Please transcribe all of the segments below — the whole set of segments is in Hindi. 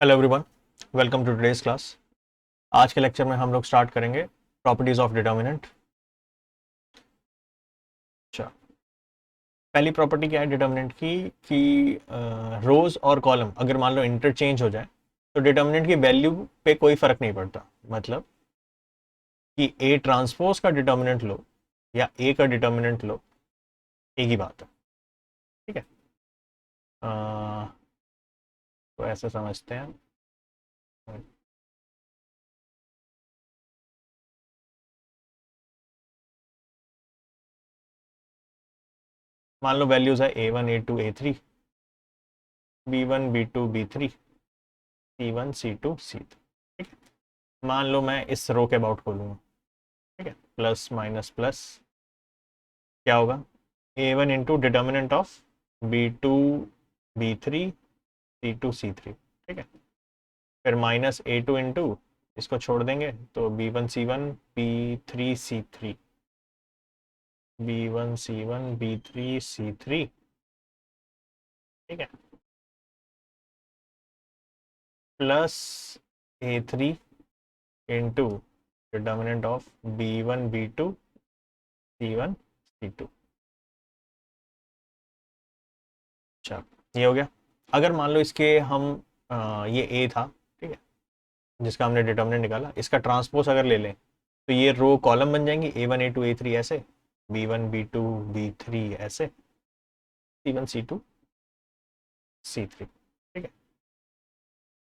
Hello everyone, welcome to today's class. आज के लेक्चर में हम लोग स्टार्ट करेंगे प्रॉपर्टीज ऑफ डिटर्मिनेंट। अच्छा, पहली प्रॉपर्टी क्या है डिटर्मिनेंट की कि रोज और कॉलम अगर मान लो इंटरचेंज हो जाए तो डिटर्मिनेंट की वैल्यू पे कोई फर्क नहीं पड़ता। मतलब कि ए ट्रांसपोज का डिटर्मिनेंट लो या ए का डिटर्मिनेंट लो, एक ही बात है। ठीक है, तो ऐसे समझते हैं। मान लो वैल्यूज है A1 A2 A3, B1 B2 B3, C1 C2 C3। ठीक है, मान लो मैं इस रो के अबाउट खोलूंगा। ठीक है, प्लस माइनस प्लस क्या होगा, A1 into determinant of B2 B3 C2 C3। ठीक है, फिर माइनस A2 इंटू इसको छोड़ देंगे तो B1 C1 B3 C3, B1 C1 B3 C3। ठीक है, plus A3 into determinant of B1 B2 C1 C2। अच्छा, ये हो गया। अगर मान लो इसके हम ये ए था, ठीक है, जिसका हमने डिटर्मिनेंट निकाला, इसका ट्रांसपोज अगर ले लें तो ये रो कॉलम बन जाएंगी A1 A2 A3 ऐसे, B1 B2 B3 ऐसे, C1 C2 C3। ठीक है,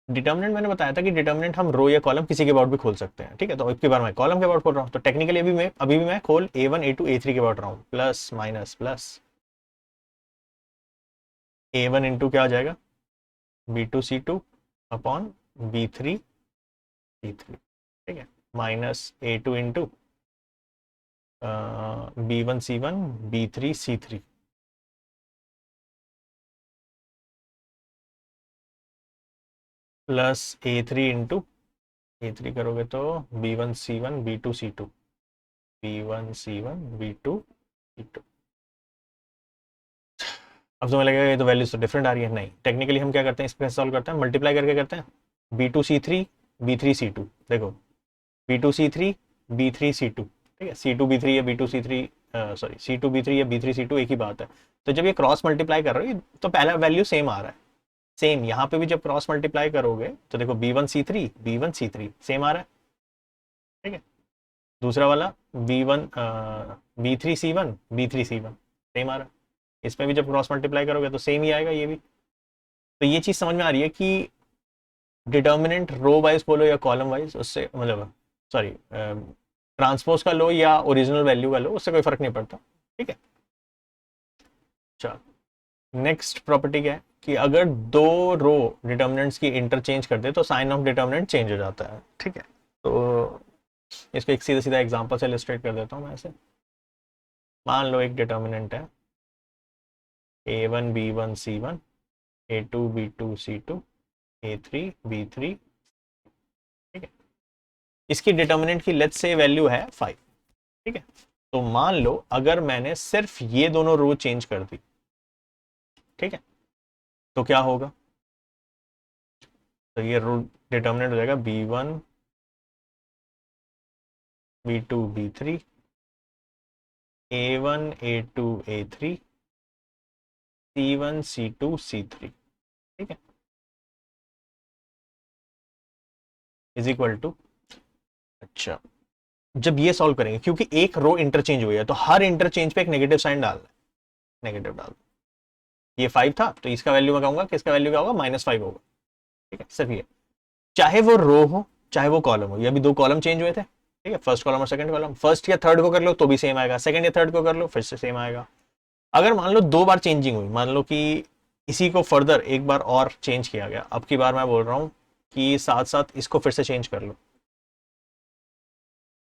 डिटर्मिनेंट मैंने बताया था कि डिटर्मिनेंट हम रो या कॉलम किसी के अबाउट भी खोल सकते हैं। ठीक है, तो एक बार मैं कॉलम के अबाउट खोल रहा हूँ तो टेक्निकली अभी भी मैं खोल A1 A2 A3 के अबाउट रहा हूँ। Plus minus plus A1 into क्या आ जाएगा, B2 C2 upon B3 C3। ठीक है, minus A2 into B1 C1 B3 C3 plus A3 into A3 करोगे तो B1 C1 B2 C2, B1 C1 B2 C2। अब तुम्हें लगेगा ये तो वैल्यूज तो डिफरेंट आ रही है। नहीं, टेक्निकली हम क्या करते हैं, इसको सॉल्व करते हैं, मल्टीप्लाई करके करते हैं। B2 C3 B3 C2, देखो B2 C3 B3 C2। ठीक है, C2 B3 या B2 C3, sorry C2 B3 या B3 C2 एक ही बात है। तो जब ये क्रॉस मल्टीप्लाई कर रहे हो तो पहला वैल्यू सेम आ रहा है। सेम यहाँ पे भी जब क्रॉस मल्टीप्लाई करोगे तो देखो B1 C3 B1 C3 same आ रहा है। ठीक है, दूसरा वाला B1 B3 C1 B3 C1 same आ रहा है। इसमें भी जब क्रॉस मल्टीप्लाई करोगे तो सेम ही आएगा ये भी। तो ये चीज समझ में आ रही है कि डिटर्मिनेंट रो वाइज बोलो या कॉलम वाइज, उससे मतलब सॉरी ट्रांसपोज का लो या ओरिजिनल वैल्यू का लो, उससे कोई फर्क नहीं पड़ता। ठीक है, चलो नेक्स्ट प्रॉपर्टी क्या है कि अगर दो रो डिटर्मिनेंट्स की इंटरचेंज कर दे तो साइन ऑफ डिटर्मिनेंट चेंज हो जाता है। ठीक है, तो इसको एक सीधा सीधा एग्जांपल से इलस्ट्रेट कर देता हूँ मैं ऐसे। मान लो एक डिटर्मिनेंट है A1 B1 C1 A2 B2 C2 A3 B3। ठीक है, इसकी डिटर्मिनेंट की लेट्स से वैल्यू है 5। ठीक है, तो मान लो अगर मैंने सिर्फ ये दोनों रो चेंज कर दी, ठीक है, तो क्या होगा, तो ये रो डिटर्मिनेंट हो जाएगा B1 B2 B3 A1 A2 A3 C1 C2 C3। ठीक है, इज इक्वल टू, अच्छा, जब ये सॉल्व करेंगे क्योंकि एक रो इंटरचेंज हुई है तो हर इंटरचेंज पे एक नेगेटिव साइन डालना है, नेगेटिव डाल। ये 5 था तो इसका वैल्यू मैं कहूंगा कि इसका वैल्यू क्या होगा, -5 होगा। ठीक है, सिर्फ ये, चाहे वो रो हो चाहे वो कॉलम हो। ये अभी दो कॉलम चेंज हुए थे। ठीक है, फर्स्ट कॉलम और सेकंड कॉलम, फर्स्ट या थर्ड को कर लो तो भी सेम आएगा, सेकंड या थर्ड को कर लो फिर से सेम आएगा। अगर मान लो दो बार चेंजिंग हुई, मान लो कि इसी को फर्दर एक बार और चेंज किया गया, अब की बार मैं बोल रहा हूं कि साथ साथ इसको फिर से चेंज कर लो,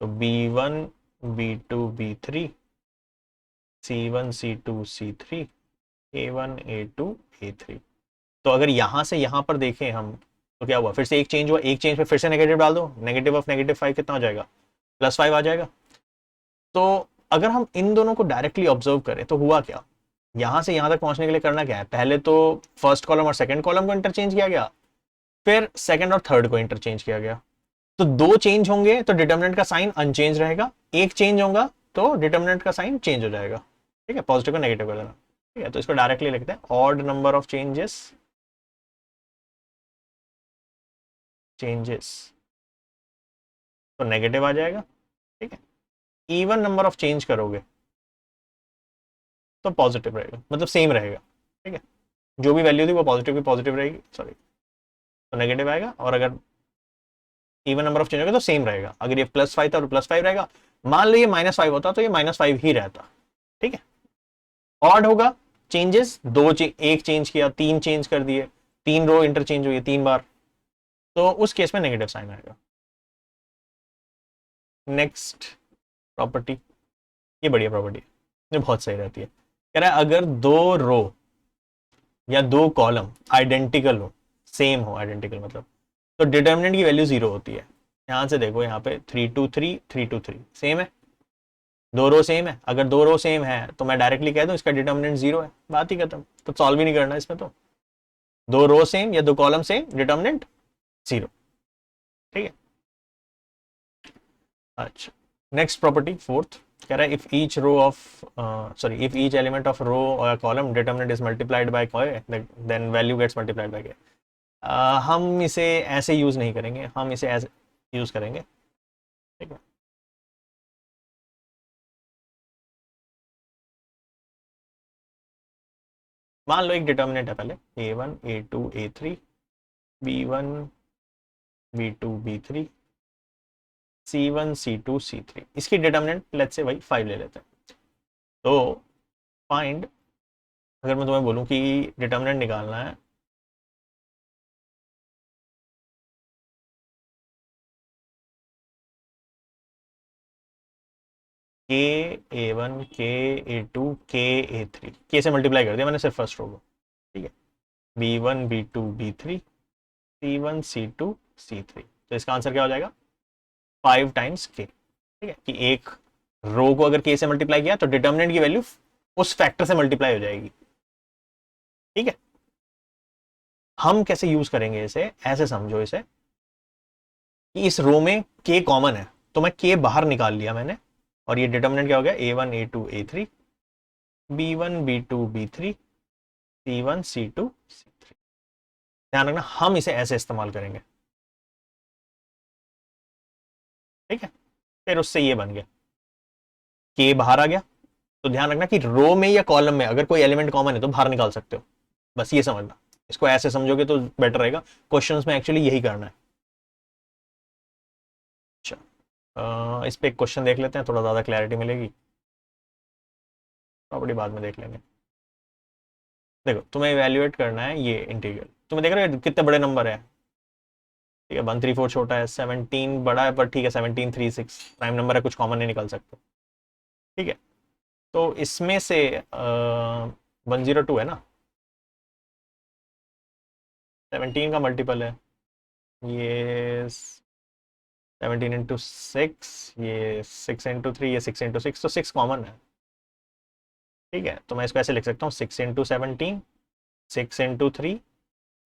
तो B1 B2 B3 C1 C2 C3 A1 A2 A3। तो अगर यहां से यहां पर देखें हम तो क्या हुआ, फिर से एक चेंज हुआ, एक चेंज पे फिर से नेगेटिव डाल दो, नेगेटिव ऑफ -5 कितना हो जाएगा, +5 आ जाएगा। तो अगर हम इन दोनों को डायरेक्टली ऑब्जर्व करें तो हुआ क्या, यहां से यहां तक पहुंचने के लिए करना क्या है, पहले तो फर्स्ट कॉलम और सेकंड कॉलम को इंटरचेंज किया गया, फिर सेकंड और थर्ड को इंटरचेंज किया गया, तो दो चेंज होंगे तो डिटर्मिनेंट का साइन अनचेंज रहेगा, एक चेंज होगा तो डिटर्मिनेंट का साइन चेंज हो जाएगा। ठीक है, पॉजिटिव को नेगेटिव कर देना। ठीक है, तो इसको डायरेक्टली लिखते हैं ऑड नंबर ऑफ चेंजेस तो नेगेटिव आ जाएगा। ठीक है, इवन नंबर ऑफ चेंज करोगे तो पॉजिटिव रहेगा, मतलब सेम रहेगा। ठीक है, जो भी वैल्यू थी वो पॉजिटिव की पॉजिटिव रहेगी, सॉरी तो नेगेटिव आएगा, और अगर इवन नंबर ऑफ चेंज होगा तो सेम रहेगा। अगर ये +5 था तो +5 रहेगा, मान लो ये -5 होता तो ये -5 ही रहता। ठीक है, ऑड होगा, चेंजेस एक चेंज किया, तीन चेंज कर दिए, तीन रो इंटरचेंज हुई 3 बार, तो उस केस में नेगेटिव साइन आएगा। नेक्स्ट प्रॉपर्टी, ये बढ़िया प्रॉपर्टी है, ये बहुत सही रहती है। कह रहा है अगर दो रो या दो कॉलम आइडेंटिकल हो, सेम हो, आइडेंटिकल मतलब, तो डिटर्मिनेंट की वैल्यू 0 होती है। यहां से देखो, यहाँ पे 3 2 3 3 2 3 सेम है, दो रो सेम है। अगर दो रो सेम है तो मैं डायरेक्टली कह दूं इसका डिटर्मिनेंट 0 है, बात ही खत्म, तो सॉल्व ही नहीं करना इसमें। तो दो रो सेम या दो कॉलम सेम, डिटर्मिनेंट 0। ठीक है, अच्छा, नेक्स्ट प्रॉपर्टी फोर्थ, कह रहा है if each row of sorry if each element of row और column determinant is multiplied by then value gets multiplied by K. हम इसे ऐसे यूज नहीं करेंगे, हम इसे ऐसे यूज करेंगे। ठीक है, मान लो एक डिटर्मिनेंट है पहले a1 a2 a3 b1 b2 b3 c1 c2 c3, इसकी डिटर्मिनेंट लेट्स से भाई 5 ले लेते हैं। तो फाइंड, अगर मैं तुम्हें बोलूं कि डिटर्मिनेंट निकालना है के a1 के a2 के a3, के से मल्टीप्लाई कर दिया मैंने सिर्फ फर्स्ट रो को। ठीक है, b1 b2 b3 c1 c2 c3, तो इसका आंसर क्या हो जाएगा 5 टाइम्स के। ठीक है, कि एक रो को अगर के से मल्टीप्लाई किया तो डिटर्मिनेंट की वैल्यू उस फैक्टर से मल्टीप्लाई हो जाएगी। ठीक है, हम कैसे यूज करेंगे इसे, ऐसे समझो इसे कि इस रो में के कॉमन है, तो मैं के बाहर निकाल लिया मैंने, और ये डिटर्मिनेंट क्या हो गया a1 a2 a3 b1 b2 b3 c1 c2 c3। ध्यान रखना हम इसे ऐसे इस्तेमाल करेंगे। ठीक है, फिर उससे ये बन गया, के बाहर आ गया, तो ध्यान रखना कि रो में या कॉलम में अगर कोई एलिमेंट कॉमन है तो बाहर निकाल सकते हो, बस ये समझना। इसको ऐसे समझोगे तो बेटर रहेगा, क्वेश्चंस में एक्चुअली यही करना है। अच्छा, इस पे एक क्वेश्चन देख लेते हैं, थोड़ा ज़्यादा क्लैरिटी मिलेगी, प्रॉपर्टी बाद में देख लेंगे। देखो, तुम्हें इवेल्युएट करना है ये इंटीग्रल, तुम्हें देख रहे हो कितने बड़े नंबर है। ठीक है, 134 छोटा है, 17 बड़ा है, पर ठीक है 1736 प्राइम नंबर है, कुछ कॉमन नहीं निकाल सकते। ठीक है, तो इसमें से 102 है ना, 17 का मल्टीपल है ये 17 × 6, ये 6 × 3, ये 6 × 6, तो 6 कॉमन है। ठीक है, तो मैं इसको ऐसे लिख सकता हूँ 6 × 17 6 × 3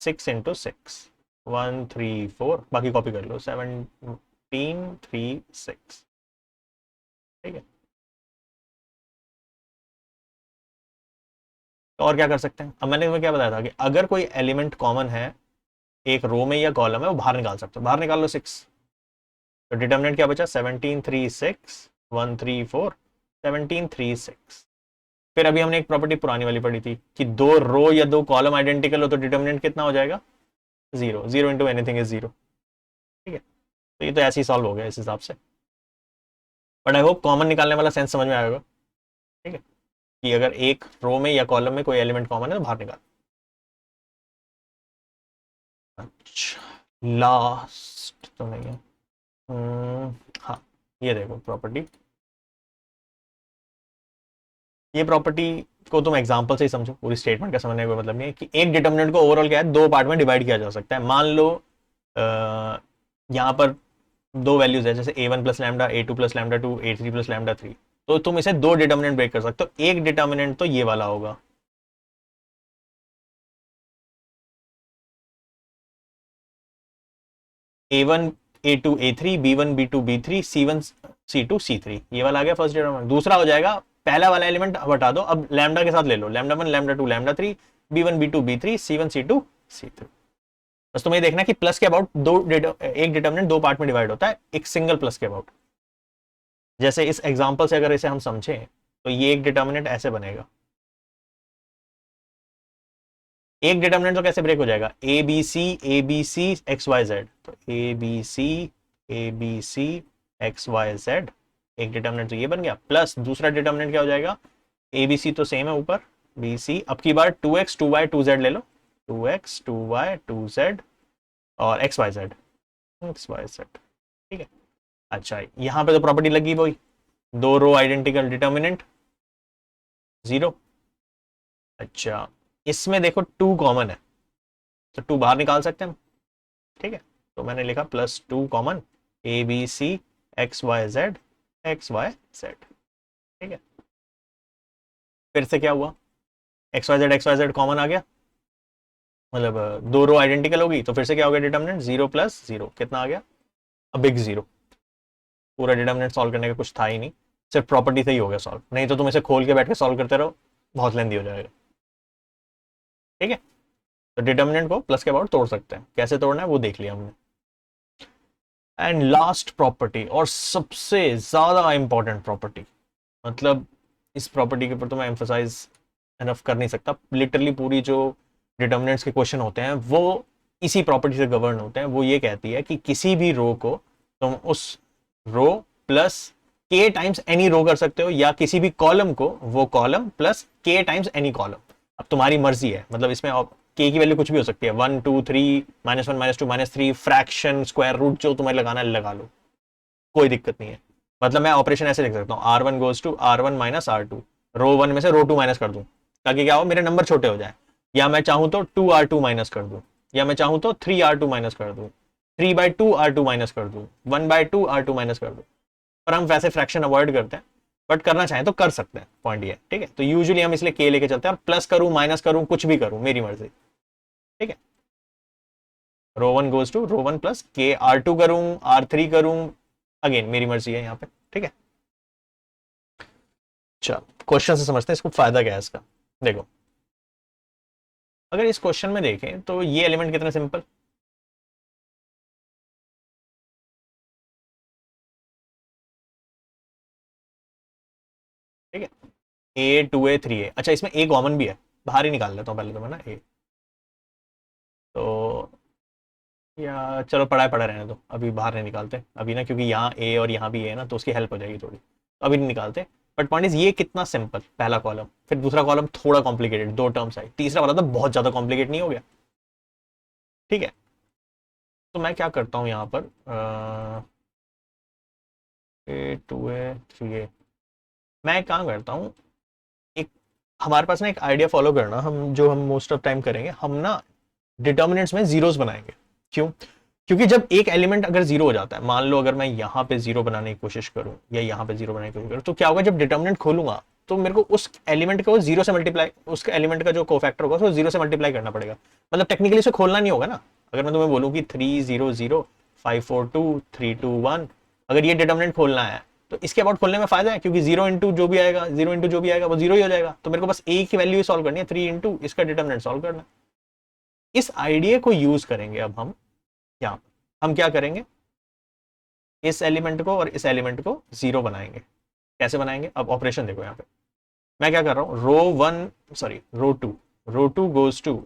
6 × 6 134, बाकी कॉपी कर लो 1736। ठीक है, तो और क्या कर सकते हैं, अब मैंने तुम्हें क्या बताया था कि अगर कोई एलिमेंट कॉमन है एक रो में या कॉलम है, वो बाहर निकाल सकते हो, बाहर निकाल लो 6, तो डिटर्मिनेंट क्या बचा 1736 134 1736। फिर अभी हमने एक प्रॉपर्टी पुरानी वाली पढ़ी थी कि दो रो या दो कॉलम आइडेंटिकल हो तो डिटर्मिनेंट कितना हो जाएगा 0, 0 इंटू एनीथिंग इज 0। ठीक है, तो ये तो ऐसे ही सॉल्व हो गया इस हिसाब से, बट आई होप कॉमन निकालने वाला सेंस समझ में आएगा। ठीक है, कि अगर एक रो में या कॉलम में कोई एलिमेंट कॉमन है तो बाहर निकाल। अच्छा, लास्ट तो नहीं है, हाँ, ये देखो प्रॉपर्टी, ये प्रॉपर्टी को तुम एग्जांपल से ही समझो, पूरी स्टेटमेंट का समझने का कोई मतलब नहीं है, कि एक डिटर्मिनेंट को ओवरऑल क्या है दो पार्ट में डिवाइड किया जा सकता है। मान लो यहाँ पर दो वैल्यूज है, जैसे a1 + lambda a2 + lambda 2 a3 + lambda 3, तो तुम इसे दो डिटर्मिनेंट ब्रेक कर सकते हो, एक डिटर्मिनेंट तो ये वाला होगा, A1 A2 A3 B1 B2 B3 C1 C2 C3, ये वाला आ गया फर्स्ट डिटर्मिनेंट। दूसरा हो जाएगा पहला वाला एलिमेंट हटा दो, अब लैम्डा के साथ ले लो, lambda 1 lambda 2 lambda 3 B1 B2 B3 C1 C2 C3। बस तुम्हें देखना कि प्लस के अबाउट एक डिटर्मिनेंट दो पार्ट में डिवाइड होता है एक सिंगल प्लस के अबाउट। जैसे इस एग्जांपल से अगर इसे हम समझें तो ये एक डिटर्मिनेंट ऐसे बनेगा, एक डिटर्मिनेंट तो कैसे ब्रेक हो जाएगा, A B C x Y Z, तो A B C x Y Z, एक डिटर्मिनेंट तो ये बन गया, प्लस दूसरा डिटर्मिनेंट क्या हो जाएगा, ए बी सी तो सेम है ऊपर, बी सी, अब की बार 2x 2y 2z ले लो, 2x 2y 2z और एक्स वाई जेड, ठीक है। अच्छा यहां पे तो प्रॉपर्टी लगी वही, दो रो आइडेंटिकल डिटर्मिनेंट 0। अच्छा इसमें देखो 2 कॉमन है तो 2 बाहर निकाल सकते हैं हम, ठीक है, तो मैंने लिखा +2 common, a B C x Y z x Y z, ठीक है। फिर से क्या हुआ, एक्स वाई जेड कॉमन आ गया, मतलब दो रो आइडेंटिकल होगी, तो फिर से क्या हो गया डिटर्मिनेंट 0 + 0 कितना आ गया, अब बिग 0। पूरा डिटर्मिनेंट सॉल्व करने का कुछ था ही नहीं, सिर्फ प्रॉपर्टी से ही हो गया सॉल्व, नहीं तो तुम इसे खोल के बैठ के सॉल्व करते रहो, बहुत लेंदी हो जाएगा, ठीक है। तो डिटर्मिनेंट को प्लस के अबाउट तोड़ सकते हैं, कैसे तोड़ना है वो देख लिया हमने। एंड लास्ट प्रॉपर्टी और सबसे ज्यादा इंपॉर्टेंट प्रॉपर्टी, मतलब इस प्रॉपर्टी के ऊपर तो मैं एम्फसाइज एनफ कर नहीं सकता, लिटरली पूरी जो डिटर्मिनेंट्स के क्वेश्चन होते हैं वो इसी प्रॉपर्टी से गवर्न होते हैं। वो ये कहती है कि किसी भी रो को तुम उस रो प्लस के टाइम्स एनी रो कर सकते हो, या किसी भी कॉलम को वो कॉलम प्लस के टाइम्स एनी कॉलम, अब तुम्हारी मर्जी है, मतलब इसमें के की वैल्यू कुछ भी हो सकती है, 1 2 3 -1 -2 -3 फ्रैक्शन स्क्वायर रूट, जो तुम्हें लगाना है लगा लो, कोई दिक्कत नहीं है। मतलब मैं ऑपरेशन ऐसे लिख सकता हूँ, R1 goes to R1 - R2, रो 1 में से रो 2 माइनस कर दूं ताकि क्या हो, मेरे नंबर छोटे हो जाए, या मैं चाहूं तो 2R2 माइनस कर दूं, या मैं चाहूं तो 3R2 माइनस कर दूं, 3/2 R2 माइनस कर दूं, 1/2 R2 माइनस कर दूं, पर हम वैसे फ्रैक्शन अवॉइड करते हैं, बट करना चाहें तो कर सकते हैं, पॉइंट ये, ठीक है। तो यूजुअली हम इसलिए के लेके चलते हैं, और प्लस करूं माइनस करूं कुछ भी करूं मेरी मर्जी, ठीक है। रो 1 गोज टू रो 1 प्लस के, R2 करूं R3 करूं, अगेन मेरी मर्जी है यहाँ पे, ठीक है। चल क्वेश्चन से समझते हैं इसको फायदा क्या है इसका। देखो अगर इस क्वेश्चन में देखें तो ये एलिमेंट कितने सिंपल, ठीक है, ए 2a 3a, अच्छा इसमें ए कॉमन भी है, बाहर ही निकाल लेता हूँ पहले तो मैं ना ए, तो या चलो पढ़ा रहने दो, अभी बाहर नहीं निकालते अभी ना, क्योंकि यहाँ ए और यहाँ भी ए है ना, तो उसकी हेल्प हो जाएगी थोड़ी, तो अभी नहीं निकालते। बट पॉइंट इज ये कितना सिंपल, पहला कॉलम, फिर दूसरा कॉलम थोड़ा कॉम्प्लिकेटेड, दो टर्म्स आई, तीसरा वाला तो बहुत ज्यादा कॉम्प्लिकेट नहीं हो गया, ठीक है। तो मैं क्या करता हूँ यहाँ पर, ए 2a 3a, मैं एक काम करता हूँ, एक हमारे पास ना एक आइडिया फॉलो करना, हम जो हम मोस्ट ऑफ टाइम करेंगे, हम ना डिटर्मिनेंट्स में जीरोस बनाएंगे। क्यों, क्योंकि जब एक एलिमेंट अगर जीरो हो जाता है, मान लो अगर मैं यहाँ पे जीरो बनाने की कोशिश करूँ या यहाँ पे जीरो बनाने की कोशिश करूँ, तो क्या होगा, जब डिटर्मिनेंट खोलूंगा तो मेरे को उस एलिमेंट को जीरो से मल्टीप्लाई, उसके एलिमेंट का जो कोफैक्टर होगा उसको जीरो से मल्टीप्लाई करना पड़ेगा, मतलब टेक्निकली इसे खोलना नहीं होगा ना। अगर मैं तुम्हें बोलूँ कि 3 0 0 5 4 2 3 2 1, अगर ये डिटर्मिनेंट खोलना है तो इसके अबाउट खोलने में फायदा है, क्योंकि जीरो इंटू जो भी आएगा, जीरो इंटू जो भी आएगा वो जीरो ही हो जाएगा, तो मेरे को बस ए की वैल्यू सॉल्व करनी है, 3 इंटू इसका डिटर्मिनेंट सॉल्व करना है। इस आइडिया को यूज करेंगे अब हम यहाँ, हम क्या करेंगे, इस एलिमेंट को और इस एलिमेंट को जीरो बनाएंगे। कैसे बनाएंगे, अब ऑपरेशन देखो यहाँ पे, मैं क्या कर रहा हूँ, रो to goes to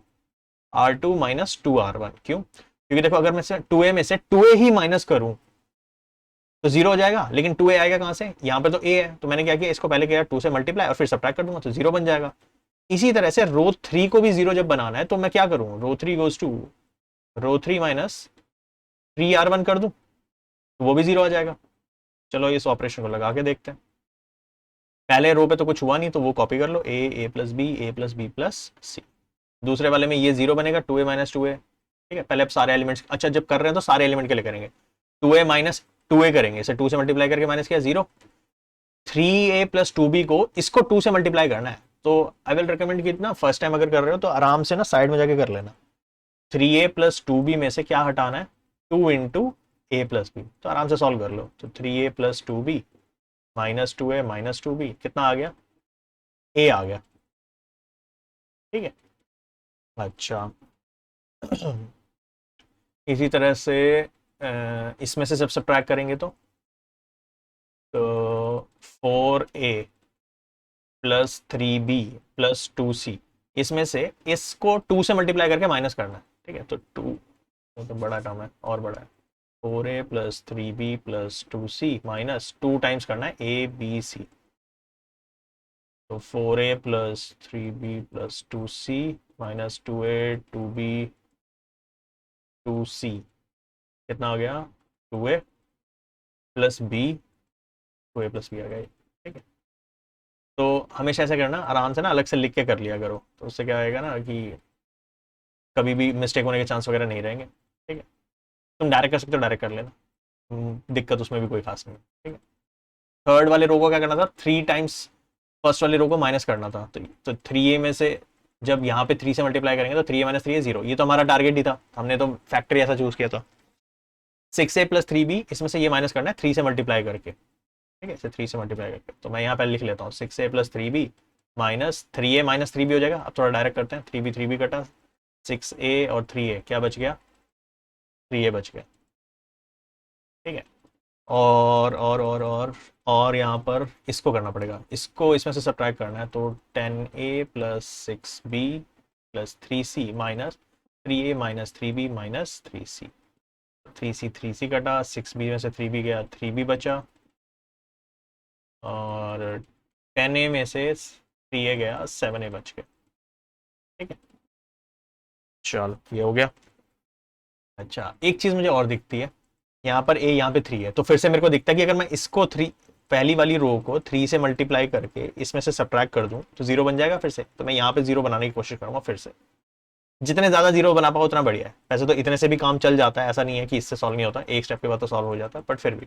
R2 - 2R1, क्यों, क्योंकि देखो अगर मैं 2a में से 2a ही माइनस करूं तो जीरो हो जाएगा, लेकिन 2a आएगा कहां से, यहाँ पे तो a है, तो मैंने क्या किया, इसको पहले किया 2 से मल्टीप्लाई और फिर सब्ट्रैक्ट कर दूंगा तो जीरो बन जाएगा। इसी तरह से रो 3 को भी जीरो जब बनाना है तो मैं क्या करूं, रो 3 गोज टू रो 3 - 3R1 कर दूं तो वो भी जीरो आ जाएगा। चलो इस ऑपरेशन को लगा के देखते हैं, पहले रो पे तो कुछ हुआ नहीं तो वो कॉपी कर लो, a + b + c, दूसरे वाले में ये जीरो बनेगा, 2a - 2a, ठीक है। पहले अब सारे एलिमेंट्स, अच्छा जब कर रहे हैं तो सारे एलिमेंट के लिए करेंगे, 2a - 2a करेंगे, इसे 2 से मल्टीप्लाई करके माइनस किया जीरो, 3a + 2b को इसको 2 से मल्टीप्लाई करना है, तो आई विल रिकमेंड कि ना फर्स्ट टाइम अगर कर रहे हो तो आराम से ना साइड में जाके कर लेना, 3a + 2b में से क्या हटाना है, 2 इंटू ए प्लस बी, तो आराम से सॉल्व कर लो। तो 3a plus 2b minus 2a minus 2b कितना आ गया, a आ गया। ठीक है, अच्छा इसी तरह से इसमें से जब सब्ट्रैक्ट करेंगे तो 4a plus 3b plus 2c, इसमें से इसको 2 से मल्टीप्लाई करके माइनस करना है। ठीक है, तो 2 तो बड़ा टर्म है और बड़ा है, 4a plus 3b plus 2c minus 2 times करना है a b c, तो 4a plus 3b plus 2c minus 2a 2b 2c कितना हो गया, 2a plus b, 2a plus b आ गया। ठीक है, तो हमेशा ऐसा करना, आराम से ना अलग से लिख के कर लिया करो, तो उससे क्या आएगा ना कि कभी भी मिस्टेक होने के चांस वगैरह नहीं रहेंगे। ठीक है, तुम डायरेक्ट कर सकते हो, डायरेक्ट कर लेना, दिक्कत उसमें भी कोई खास नहीं है। ठीक है, थर्ड वाले रो को क्या करना था, 3 टाइम्स फर्स्ट वाले रो को माइनस करना था, तो 3a में से जब यहाँ पे 3 से मल्टीप्लाई करेंगे तो 3a माइनस 3 0, ये तो हमारा टारगेट ही था, हमने तो फैक्टरी ऐसा चूज किया था। 6a प्लस 3b, इसमें से ये माइनस करना है 3 से मल्टीप्लाई करके। ठीक है, इसे 3 से मल्टीप्लाई करके, तो मैं यहाँ पे लिख लेता हूँ 6a plus 3b minus 3a minus 3b हो जाएगा। अब थोड़ा डायरेक्ट करते हैं, 3b कटा, 6a और 3a क्या बच गया, 3a बच गया। ठीक है, और यहाँ पर इसको करना पड़ेगा, इसको इसमें से सब्ट्रैक्ट करना है, तो 10a plus 6b plus 3c minus 3a minus 3b minus 3c, 3c कटा, 6b में से 3b गया, 3b बचा, और 10a में से 3a गया, 7a बच गया। ठीक है, चलो ये हो गया। अच्छा एक चीज़ मुझे और दिखती है, यहाँ पर a यहाँ पे 3 है, तो फिर से मेरे को दिखता है कि अगर मैं इसको 3 पहली वाली रो को 3 से मल्टीप्लाई करके इसमें से सब्ट्रैक्ट कर दूं तो 0 बन जाएगा फिर से, तो मैं यहाँ पे 0 बनाने की कोशिश करूंगा फिर से, जितने ज़्यादा 0 बना पाओ उतना बढ़िया है। वैसे तो इतने से भी काम चल जाता है, ऐसा नहीं है कि इससे सॉल्व नहीं होता, एक स्टेप के बाद तो सॉल्व हो जाता है, बट फिर भी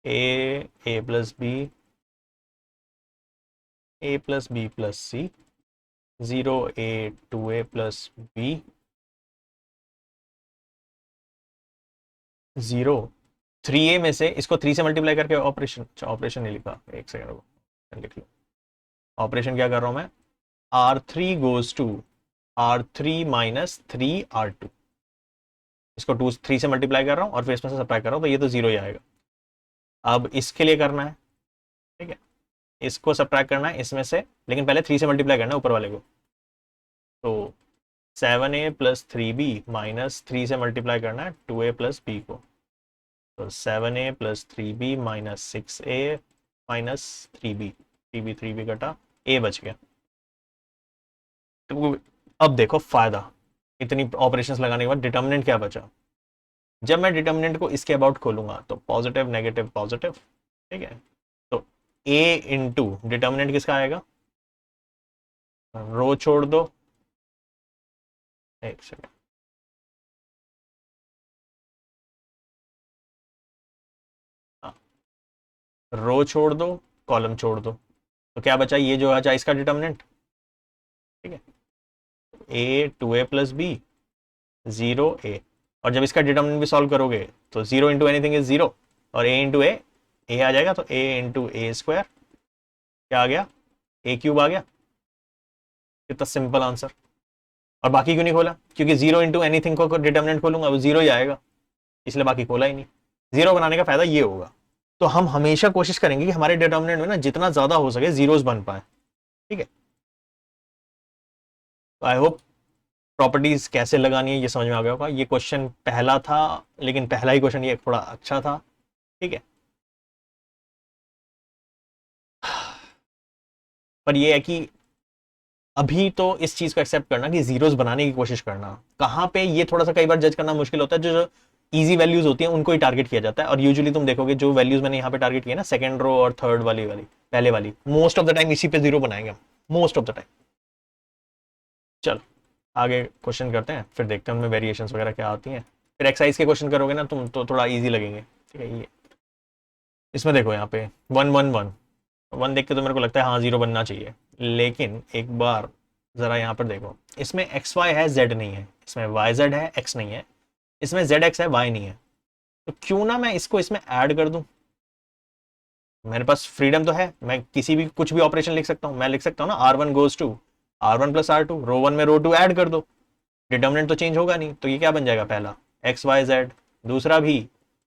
a plus B, a plus B plus c, 0a 2a plus b, 0 3a में से इसको 3 से मल्टीप्लाई करके ऑपरेशन, अच्छा ऑपरेशन नहीं लिखा, एक सेकंड को लिख लो। ऑपरेशन क्या कर रहा हूं मैं, R3 goes to R3 minus 3R2, इसको 3 से मल्टीप्लाई कर रहा हूं और फिर इसमें से सब्ट्रैक्ट कर रहा हूं, तो ये तो 0 ही आएगा। अब इसके लिए करना है, ठीक है, इसको सब्ट्रैक्ट करना है इसमें से, लेकिन पहले 3 से मल्टीप्लाई करना है ऊपर वाले को, तो 7a प्लस 3b माइनस 3 से मल्टीप्लाई करना है 2a प्लस b को, तो 7a plus 3b minus 6a minus 3b, 3b कटा, a बच गया। तो अब देखो फायदा, इतनी ऑपरेशंस लगाने के बाद डिटर्मिनेंट क्या बचा, जब मैं डिटर्मिनेंट को इसके अबाउट खोलूंगा तो पॉजिटिव नेगेटिव पॉजिटिव। ठीक है, तो a इंटू डिटर्मिनेंट किसका आएगा, रो छोड़ दो, एक सेकेंड, रो छोड़ दो, कॉलम छोड़ दो, तो क्या बचा, ये जो बचा इसका डिटर्मिनेंट। ठीक है, a 2a plus B 0a, और जब इसका डिटर्मिनेंट भी सॉल्व करोगे तो 0 इंटू एनीथिंग इज 0, और a इंटू ए आ जाएगा, तो a इंटू ए स्क्वायर क्या आ गया, a क्यूब आ गया। कितना सिंपल आंसर। और बाकी क्यों नहीं खोला, क्योंकि 0 इंटू एनीथिंग को डिटर्मिनेंट खोलूंगा वो 0 ही आएगा, इसलिए बाकी खोला ही नहीं। 0 बनाने का फायदा ये होगा, तो हम हमेशा कोशिश करेंगे कि हमारे डिटर्मिनेंट में ना जितना ज्यादा हो सके जीरोस बन पाए। ठीक है, आई होप प्रॉपर्टीज कैसे लगानी है ये समझ में आ गया होगा। ये क्वेश्चन पहला था, लेकिन पहला ही क्वेश्चन ये थोड़ा अच्छा था। ठीक है, पर ये है कि अभी तो इस चीज को एक्सेप्ट करना कि जीरोस बनाने की कोशिश करना, कहाँ पे ये थोड़ा सा कई बार जज करना मुश्किल होता है, जो इजी वैल्यूज होती हैं उनको ही टारगेट किया जाता है, और यूजुअली तुम देखोगे जो वैल्यूज मैंने यहाँ पे टारगेट किया ना, सेकंड रो और थर्ड वाली पहले वाली, मोस्ट ऑफ द टाइम इसी पे जीरो बनाएंगे हम, मोस्ट ऑफ द टाइम। चलो आगे क्वेश्चन करते हैं, फिर देखते हैं उनमें वेरिएशंस वगैरह क्या आती हैं, फिर एक्सरसाइज के क्वेश्चन करोगे ना तुम तो थोड़ा ईजी लगेंगे। ठीक है, ये इसमें देखो यहाँ पे 1 1 1 देख के तो मेरे को लगता है हाँ जीरो बनना चाहिए, लेकिन एक बार जरा यहाँ पर देखो, इसमें एक्स वाई है जेड नहीं है, इसमें वाई जेड है एक्स नहीं है, इसमें जेड एक्स है, वाई नहीं है, तो क्यों ना मैं इसको इसमें ऐड कर दूं। मेरे पास फ्रीडम तो है, मैं किसी भी कुछ भी ऑपरेशन लिख सकता हूं। मैं लिख सकता हूं ना R1 goes to R1 plus R2, row one में रो टू ऐड कर दो, डिटर्मिनेंट तो चेंज होगा नहीं। तो ये क्या बन जाएगा, पहला एक्स वाई जेड, दूसरा भी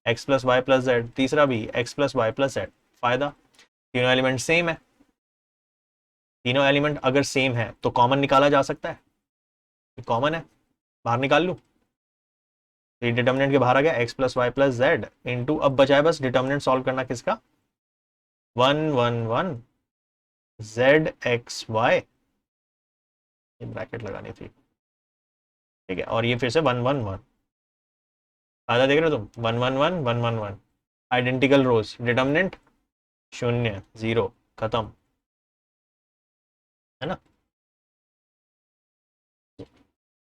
x plus y plus z, तीसरा भी x plus y plus z. फायदा, तीनों एलिमेंट सेम है। तीनों एलिमेंट अगर सेम है तो कॉमन निकाला जा सकता है, कॉमन है, बाहर निकाल लूं। तो डिटर्मिनेंट के बाहर आ गया x plus y plus z into, अब बचाए बस डिटर्मिनेंट सॉल्व करना किसका, 1 1 1 जेड एक्स वाई, ये ब्रैकेट लगानी थी, ठीक है। और ये फिर से 1 1 1, आधा देख रहे हो तुम, 1 1 1 1 1 1, आइडेंटिकल रोज, डिटर्मिनेंट 0 0, खत्म, है ना।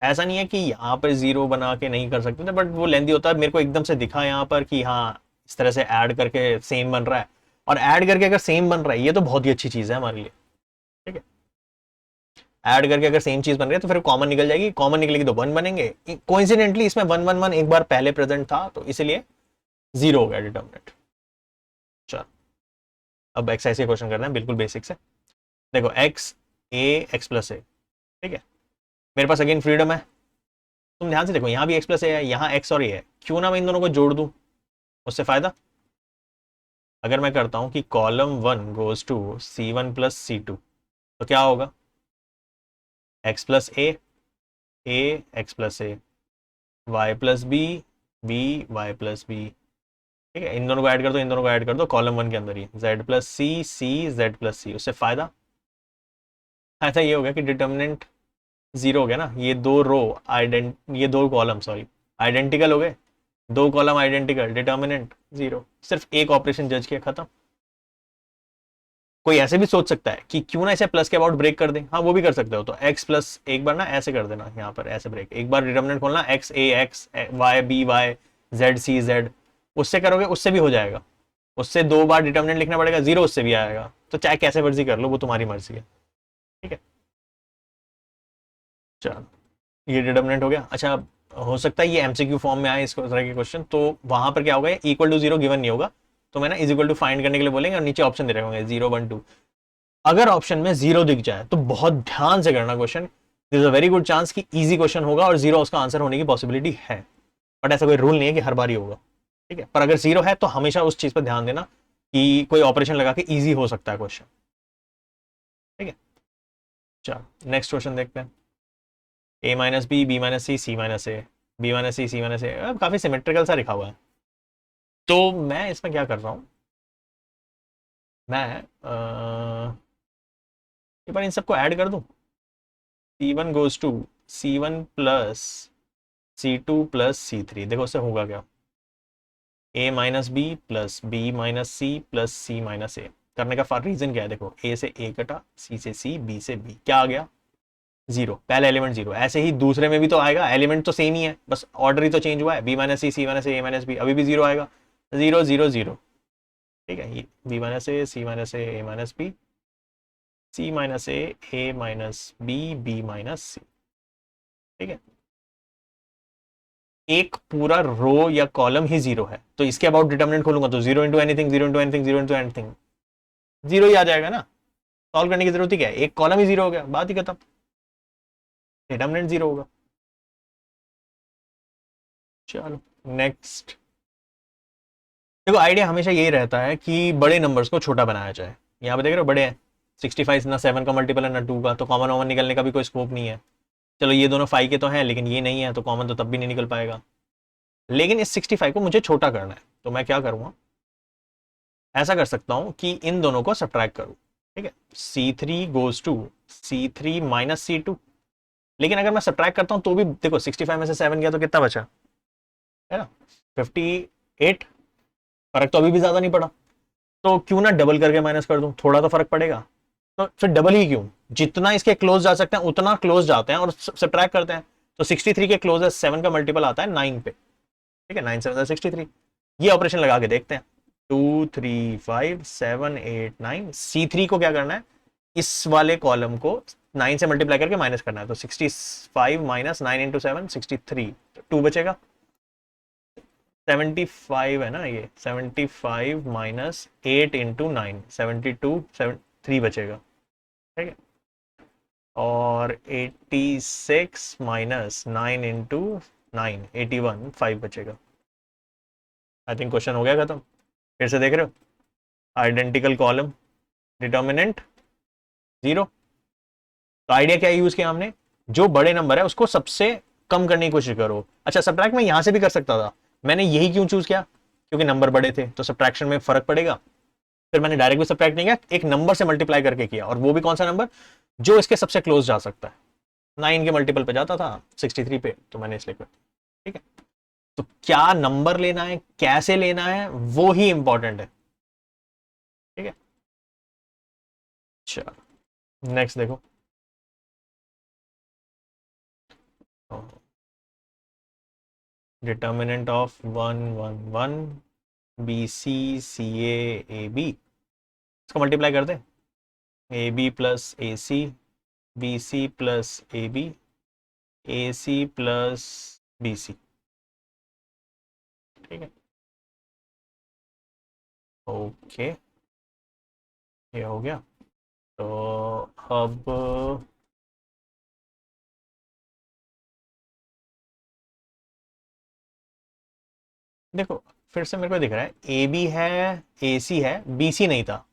ऐसा नहीं है कि यहाँ पर जीरो बना के नहीं कर सकते थे, बट वो लेंदी होता है। मेरे को एकदम से दिखा यहाँ पर कि हाँ इस तरह से ऐड करके सेम बन रहा है, और ऐड करके अगर सेम बन रहा है ये तो बहुत ही अच्छी चीज है हमारे लिए, ठीक है। ऐड करके अगर सेम चीज बन रही है तो फिर कॉमन निकल जाएगी, कॉमन निकलेगी तो 1 बनेंगे। कोइंसिडेंटली इसमें 1 1 1 एक बार पहले प्रेजेंट था तो इसलिए 0 हो गया डिटर्मिनेंट। चलो अब एक्स ऐसे क्वेश्चन करना है, बिल्कुल बेसिक से। देखो x A X plus A, ठीक है। मेरे पास अगेन फ्रीडम है, तुम ध्यान से देखो, यहाँ भी एक्स प्लस ए है, यहाँ एक्स और ए है, क्यों ना मैं इन दोनों को जोड़ दूं, उससे फायदा। अगर मैं करता हूं कि column 1 goes to C1 plus C2, तो क्या होगा, X plus A X plus A, Y plus B Y plus B, ठीक है। इन दोनों को ऐड कर दो, इन दोनों को ऐड कर दो कॉलम 1 के अंदर ही, जेड प्लस सी जेड प्लस सी, उससे फायदा ऐसा ये हो गया कि डिटर्मिनेंट 0 हो गया ना। ये दो रो ये दो कॉलम सॉरी आइडेंटिकल हो गए, दो कॉलम आइडेंटिकल, डिटर्मिनेंट 0, सिर्फ एक ऑपरेशन जज किया, खत्म। कोई ऐसे भी सोच सकता है कि क्यों ना इसे प्लस के अबाउट ब्रेक कर दें, हाँ वो भी कर सकते हो। तो एक्स प्लस एक बार ना ऐसे कर देना, यहाँ पर ऐसे ब्रेक, एक बार डिटर्मिनेंट खोलना X A X, Y B Y, Z C Z, उससे करोगे उससे भी हो जाएगा। उससे दो बार डिटर्मिनेंट लिखना पड़ेगा, 0 उससे भी आएगा। तो चाहे कैसे मर्जी कर लो, वो तुम्हारी मर्जी है, ठीक है। चलो ये डिटर्मिनेंट हो गया। अच्छा हो सकता है ये एमसीक्यू फॉर्म में आए इस तरह के क्वेश्चन, तो वहां पर क्या होगा, इक्वल टू 0 गिवन नहीं होगा, तो मैं ना इज इक्वल टू फाइंड करने के लिए बोलेंगे और नीचे ऑप्शन दे रहे होंगे 0 1 2। अगर ऑप्शन में 0 दिख जाए तो बहुत ध्यान से करना question, this is a very good chance कि इजी क्वेश्चन होगा और 0 उसका आंसर होने की पॉसिबिलिटी है, बट ऐसा कोई रूल नहीं है कि हर बार ही होगा, ठीक है। पर अगर 0 है तो हमेशा उस चीज पर ध्यान देना कि कोई ऑपरेशन लगा के इजी हो सकता है क्वेश्चन, ठीक है। चलो नेक्स्ट क्वेश्चन देखते हैं। a minus B minus C minus A, B minus C minus A, काफी सिमेट्रिकल सा लिखा हुआ है। तो मैं इसमें क्या कर रहा हूं, मैं एक बार इन सबको ऐड कर दूं, C1 goes to C1 plus C2 plus C3, देखो उससे होगा क्या, a minus B minus C plus C minus A. करने का रीजन क्या है, देखो a से a कटा, c से c, b से b, क्या आ गया 0, पहला एलिमेंट 0। ऐसे ही दूसरे में भी तो आएगा, एलिमेंट तो सेम ही है, बस ऑर्डर ही तो चेंज हुआ है, b माइनस सी माइनस ए माइनस बी, अभी भी 0 आएगा, 0 0 0, ठीक है। ये b minus A C minus A minus B, C minus A minus B minus सी, ठीक है। एक पूरा रो या कॉलम ही 0 है, तो इसके अबाउट डिटर्मिनेंट खोलूंगा तो 0 into anything 0 into anything 0 into anything 0 ही आ जाएगा ना, सॉल्व करने की जरूरत ही क्या है, एक कॉलम ही 0 हो गया, बात ही खत्म, डिटर्मिनेंट 0 होगा। चलो नेक्स्ट। देखो आइडिया हमेशा यही रहता है कि बड़े नंबर्स को छोटा बनाया जाए। यहाँ पे देख रहे हो बड़े हैं, 65 ना 7 का मल्टीपल है ना 2 का, तो कॉमन वॉमन निकलने का भी कोई स्कोप नहीं है। चलो ये दोनों 5 के तो हैं लेकिन ये नहीं है, तो कॉमन तो तब भी नहीं निकल पाएगा। लेकिन इस 65 को मुझे छोटा करना है, तो मैं क्या करूँगा, ऐसा कर सकता हूँ कि इन दोनों को सब्ट्रैक्ट करूँ, ठीक है। C3 goes to C3 minus C2, लेकिन अगर मैं सब्ट्रैक्ट करता हूँ तो भी देखो 65 में से 7 गया तो कितना बचा, है ना 58, फर्क तो अभी भी ज्यादा नहीं पड़ा, तो क्यों ना डबल करके माइनस कर दूं, थोड़ा तो फर्क पड़ेगा। तो फिर डबल ही क्यों, जितना इसके क्लोज जा सकते हैं उतना क्लोज जाते हैं और सब्ट्रैक्ट करते हैं। तो 63 के क्लोजेस्ट 7 का मल्टीपल आता है 9 पे, ठीक है, 9 7 63। ये ऑपरेशन लगा के देखते हैं, 2 3 5 7 8 9, C3 को क्या करना है, इस वाले कॉलम को 9 से मल्टीप्लाई करके माइनस करना है। तो 65 माइनस 9 इंटू 7 63, 2 बचेगा, 75 है ना, ये 75 माइनस 8 इंटू 9, 72, 3 बचेगा, ठीक है। और 86 माइनस 9 इंटू 9, 81, 5 बचेगा। आई थिंक क्वेश्चन हो गया खत्म। फिर से देख रहे हो, आइडेंटिकल कॉलम, डिटर्मिनेंट 0। तो आइडिया क्या यूज किया हमने, जो बड़े नंबर है उसको सबसे कम करने की कोशिश करो। अच्छा, सब्ट्रैक्ट मैं यहां से भी कर सकता था, मैंने यही क्यों चूज किया, क्योंकि नंबर बड़े थे तो सब्ट्रैक्शन में फर्क पड़ेगा। फिर मैंने डायरेक्ट भी सब्ट्रैक्ट नहीं किया, एक नंबर से मल्टीप्लाई करके किया, और वो भी कौन सा नंबर, जो इसके सबसे क्लोज जा सकता है। 9 के मल्टीपल पे जाता था 63 पे, तो मैंने इसलिए किया, ठीक है। तो क्या नंबर लेना है, कैसे लेना है, वो ही इंपॉर्टेंट है, ठीक है। चलो नेक्स्ट देखो, determinant of 1 1 1 B C C A B, इसको मल्टीप्लाई कर दे, A B plus A C, B C plus A B, A C plus B C, ठीक है। ओके, ये हो गया। तो अब देखो, फिर से मेरे को दिख रहा है ए बी है, ए सी है, बी सी नहीं था,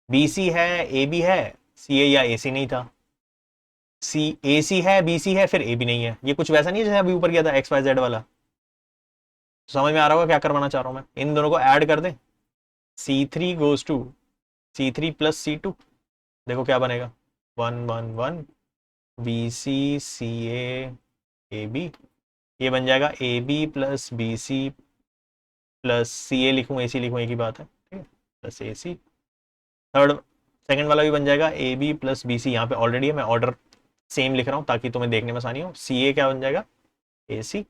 बी सी है, ए बी है, सी ए या ए सी नहीं था, सी ए सी है, बी सी है, फिर ए बी नहीं है। ये कुछ वैसा नहीं है जैसे अभी ऊपर किया था एक्स वाई जेड वाला। तो समझ में आ रहा होगा क्या करवाना चाह रहा हूं मैं, इन दोनों को ऐड कर दें, C three goes to C three plus C two, देखो क्या बनेगा, 1 1 1 B C C A B, ये बन जाएगा A B plus B C plus C A, लिखूँ ए सी लिखूँ एक ही बात है, ठीक है, प्लस ए सी। थर्ड, सेकंड वाला भी बन जाएगा A B plus B c, यहाँ पे ऑलरेडी है, मैं ऑर्डर सेम लिख रहा हूँ ताकि तुम्हें देखने में आसानी हो। सी ए क्या बन जाएगा, ए सी।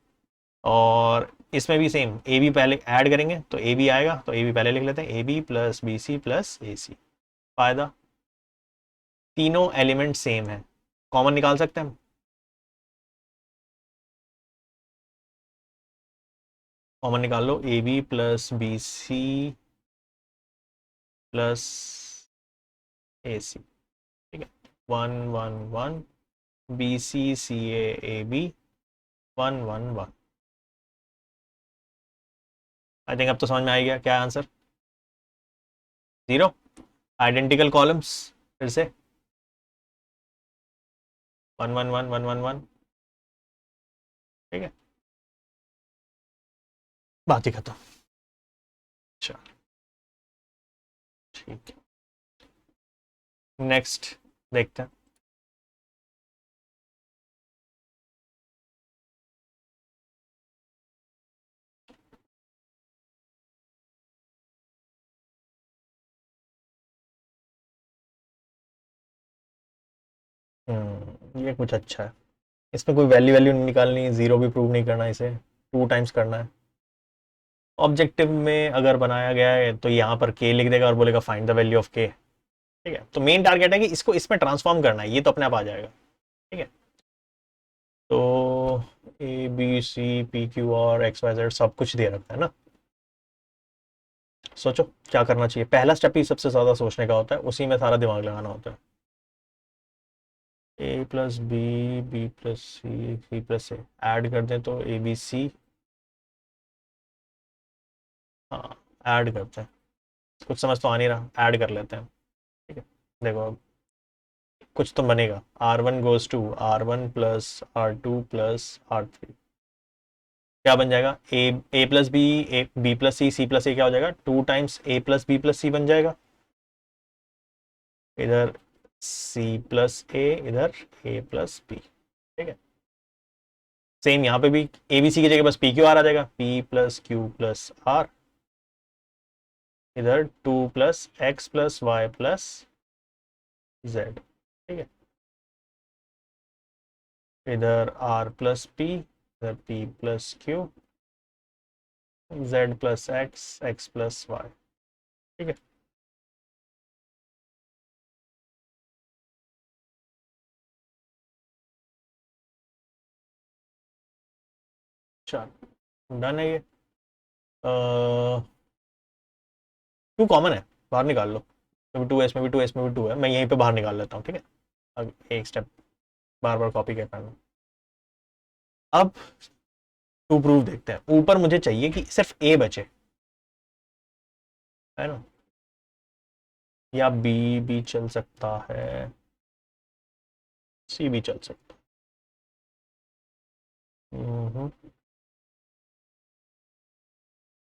और इसमें भी सेम, ए बी पहले ऐड करेंगे तो ए बी आएगा, तो ए बी पहले लिख लेते हैं, A B plus B C plus A C. फायदा, तीनों एलिमेंट सेम है, कॉमन निकाल सकते हैं हम। कॉमन निकाल लो, A B plus B C plus A C, ठीक है। 1 1 1 B C C A B, 1 1 1। I think अब तो समझ में आ गया क्या आंसर, 0। आइडेंटिकल कॉलम्स, फिर से 1 1 1 1 1 1, ठीक है, बात ही खत्म। अच्छा, ठीक है, नेक्स्ट देखते हैं। ये कुछ अच्छा है, इसमें कोई वैल्यू वैल्यू नहीं निकालनी, जीरो भी प्रूव नहीं करना, इसे 2 टाइम्स करना है। ऑब्जेक्टिव में अगर बनाया गया है तो यहाँ पर के लिख देगा और बोलेगा फाइंड द वैल्यू ऑफ के, ठीक है। तो मेन टारगेट है कि इसको इसमें ट्रांसफॉर्म करना है, ये तो अपने आप आ जाएगा, ठीक है। तो A B c p q और एक्स वाई जेड सब कुछ दे रखा है ना। सोचो क्या करना चाहिए, पहला स्टेप ही सबसे ज्यादा सोचने का होता है, उसी में सारा दिमाग लगाना होता है। ए प्लस बी, बी प्लस सी, सी प्लस ए, ऐड कर दें तो ए बी सी, हाँ ऐड करते हैं, कुछ समझ तो आ नहीं रहा, ऐड कर लेते हैं, ठीक है। देखो अब कुछ तो बनेगा, R1 goes to R1 plus R2 plus R3, क्या बन जाएगा, A plus B, A B plus C plus A क्या हो जाएगा, 2 times A plus B plus C बन जाएगा, इधर सी प्लस ए, इधर ए प्लस बी, ठीक है। सेम यहाँ पे भी ए बी सी की जगह बस पी क्यू आर आ जाएगा, p plus q plus r, इधर 2 plus x plus y plus z, ठीक है। इधर r प्लस पी, इधर p plus q, z plus x plus y, ठीक है। चलो डन है ये। टू कॉमन है, बाहर निकाल लो। इसमें भी टू है, इसमें भी टू है, इसमें भी टू है, मैं यहीं पे बाहर निकाल लेता हूँ, ठीक है। अब एक स्टेप बार बार कॉपी क्या करना। अब टू प्रूफ देखते हैं। ऊपर मुझे चाहिए कि सिर्फ ए बचे, है ना, या बी भी चल सकता है, सी भी चल सकता है।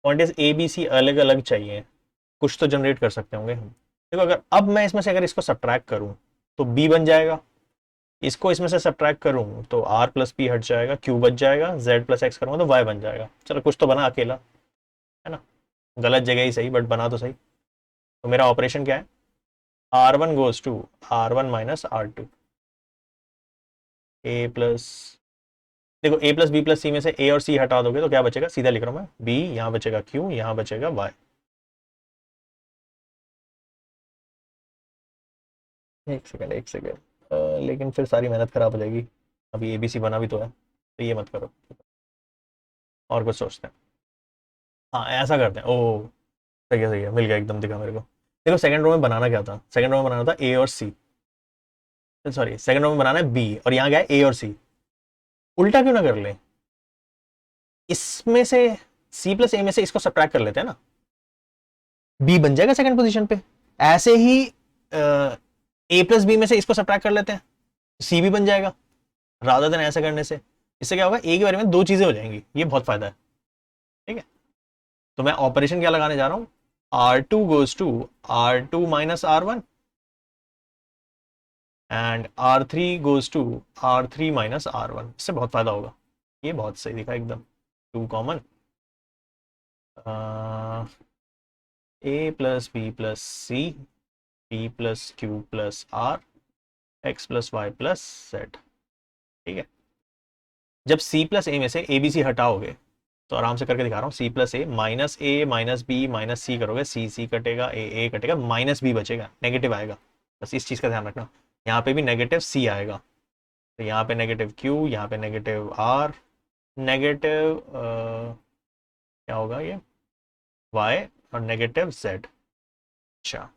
क्वांटिटीज ए बी सी अलग अलग चाहिए, कुछ तो जनरेट कर सकते होंगे हम। देखो अगर अब मैं इसमें से अगर इसको सब्ट्रैक्ट करूं तो बी बन जाएगा, इसको इसमें से सब्ट्रैक्ट करूं तो आर प्लस पी हट जाएगा, क्यू बच जाएगा, जेड प्लस एक्स करूंगा तो वाई बन जाएगा। चलो कुछ तो बना अकेला, है ना, गलत जगह ही सही बट बना तो सही। तो मेरा ऑपरेशन क्या है, R one goes to R one minus R two, a plus, देखो a plus B plus c में से ए और सी हटा दोगे तो क्या बचेगा, सीधा लिख रहा हूं मैं, बी यहाँ बचेगा, क्यू यहाँ बचेगा, वाई। एक सेकेंड एक सेकेंड, लेकिन फिर सारी मेहनत खराब हो जाएगी। अभी एबीसी बना भी तो है, तो ये मत करो, और कुछ सोचते हैं। हाँ ऐसा करते हैं, ओ सही है, मिल गया एकदम, दिखा मेरे को। देखो सेकंड रो में बनाना क्या था, सेकंड रो में बनाना था ए और सी, सॉरी सेकंड रो में बनाना है बी, और यहाँ गया ए और सी। उल्टा क्यों ना कर ले, इसमें से सी प्लस ए में से इसको सब्ट्रैक्ट कर लेते हैं ना, बी बन जाएगा सेकंड पोजीशन पे। ऐसे ही ए प्लस बी में से इसको सब्ट्रैक्ट कर लेते हैं, सी भी बन जाएगा। रादर देन ऐसा करने से इससे क्या होगा, ए के बारे में दो चीजें हो जाएंगी, ये बहुत फायदा है, ठीक है। तो मैं ऑपरेशन क्या लगाने जा रहा हूं, R two goes to R two minus R one, and R three goes to R three minus R one. इससे बहुत फायदा होगा, ये बहुत सही दिखा एकदम। Two common, a plus B plus c, b plus q plus r, x plus y plus z, ठीक है। जब सी प्लस ए में से ए बी सी हटाओगे तो आराम से करके दिखा रहा हूँ, सी प्लस ए माइनस बी माइनस सी करोगे, सी सी कटेगा, ए कटेगा, माइनस बी बचेगा, नेगेटिव आएगा। बस इस चीज़ का ध्यान रखना, यहाँ पे भी नेगेटिव सी आएगा, तो यहाँ पे नेगेटिव क्यू, यहाँ पे नेगेटिव आर, नेगेटिव क्या होगा ये, वाई, और नेगेटिव जेड। अच्छा,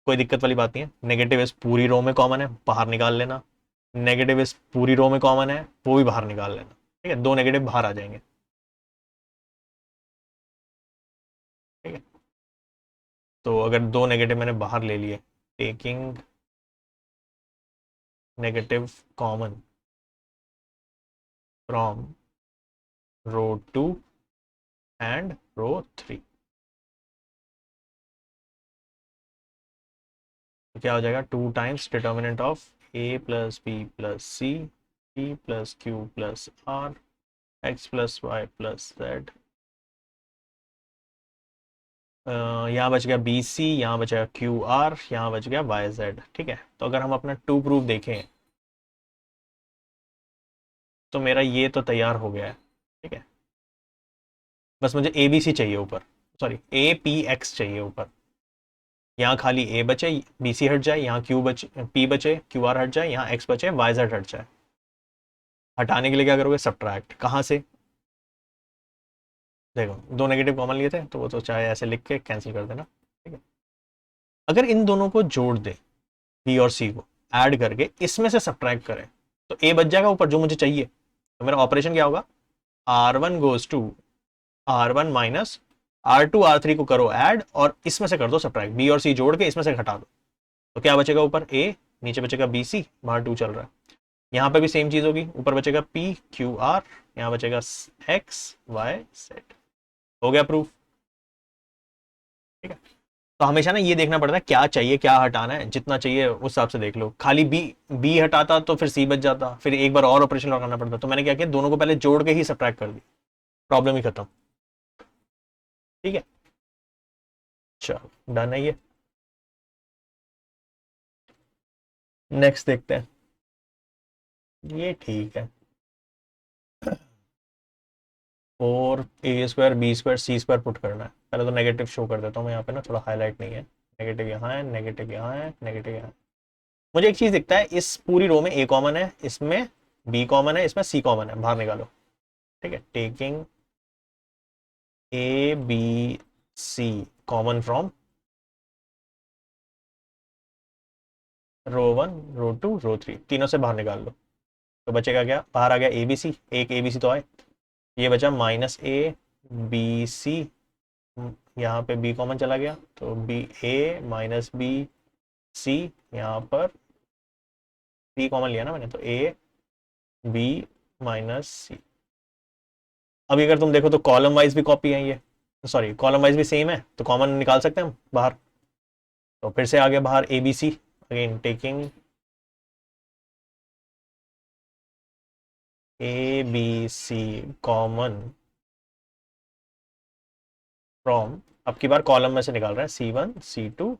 कोई दिक्कत वाली बात नहीं है, नेगेटिव इस पूरी रो में कॉमन है, बाहर निकाल लेना। नेगेटिव इस पूरी रो में कॉमन है, वो भी बाहर निकाल लेना, ठीक है, दो नेगेटिव बाहर आ जाएंगे, ठीक है। तो अगर दो नेगेटिव मैंने बाहर ले लिए, taking negative common from row two and row three, तो क्या हो जाएगा, two times determinant of a plus B plus c, b plus q plus r, x plus y plus z. यहाँ बच गया बी सी, यहाँ बचेगा क्यू आर, यहाँ बच गया वाई जेड, ठीक है। तो अगर हम अपना टू प्रूफ देखें तो मेरा ये तो तैयार हो गया है, ठीक है। बस मुझे ए बी सी चाहिए ऊपर, सॉरी ए पी एक्स चाहिए ऊपर। यहाँ खाली ए बचे, बी सी हट जाए, यहाँ क्यू बचे, पी बचे, क्यू आर हट जाए, यहाँ एक्स बचे, वाई जेड हट जाए। हटाने के लिए क्या करोगे, सब्ट्रैक्ट, कहाँ से, देखो दो नेगेटिव कॉमन लिए थे तो वो तो चाहे ऐसे लिख के कैंसिल कर देना, ठीक है। अगर इन दोनों को जोड़ दे, बी और सी को ऐड करके इसमें से सब्ट्रैक्ट करें तो ए बच जाएगा ऊपर जो मुझे चाहिए। तो मेरा ऑपरेशन क्या होगा, R one goes to R one minus R two R three को करो ऐड, और इसमें से कर दो सब्ट्रैक्ट, बी और सी जोड़ के इसमें से हटा दो, तो क्या बचेगा ऊपर, ए, नीचे बचेगा बी सी, बाहर टू चल रहा है। यहाँ पे भी सेम चीज होगी, ऊपर बचेगा पी क्यू आर, यहाँ बचेगा एक्स वाई जेड। हो गया प्रूफ, ठीक है। तो हमेशा ना ये देखना पड़ता है क्या चाहिए क्या हटाना है, जितना चाहिए उस हिसाब से देख लो। खाली बी बी हटाता तो फिर सी बच जाता, फिर एक बार और ऑपरेशन लगाना पड़ता। तो मैंने क्या किया, दोनों को पहले जोड़ के ही सब्ट्रैक्ट कर दी, प्रॉब्लम ही खत्म, ठीक है। चलो डन है ये, नेक्स्ट देखते हैं। ये ठीक है, और ए स्क्वायर बी स्क्वायर सी स्क्वायर पुट करना है। पहले तो नेगेटिव शो कर देता हूँ मैं यहाँ पे ना, थोड़ा हाईलाइट नहीं है, नेगेटिव यहाँ है, नेगेटिव यहाँ है, नेगेटिव यहाँ है। मुझे एक चीज दिखता है, इस पूरी रो में ए कॉमन है, इसमें बी कॉमन है, इसमें सी कॉमन है, बाहर निकालो, ठीक है। Taking A B C common from row 1 row 2 row 3, तीनों से बाहर निकाल लो। तो बचेगा क्या, बाहर आ गया ए बी सी, एक ए बी सी तो आए, ये बचा माइनस ए बी सी, यहाँ पे बी कॉमन चला गया तो बी ए माइनस बी सी, यहाँ पर बी कॉमन लिया ना मैंने तो ए बी माइनस सी। अभी अगर तुम देखो तो कॉलम वाइज भी कॉपी है ये, सॉरी कॉलम वाइज भी सेम है, तो कॉमन निकाल सकते हैं हम बाहर। तो फिर से आ गया बाहर A B C, again taking A B C common from, अब की बार कॉलम में से निकाल रहे हैं C one C two,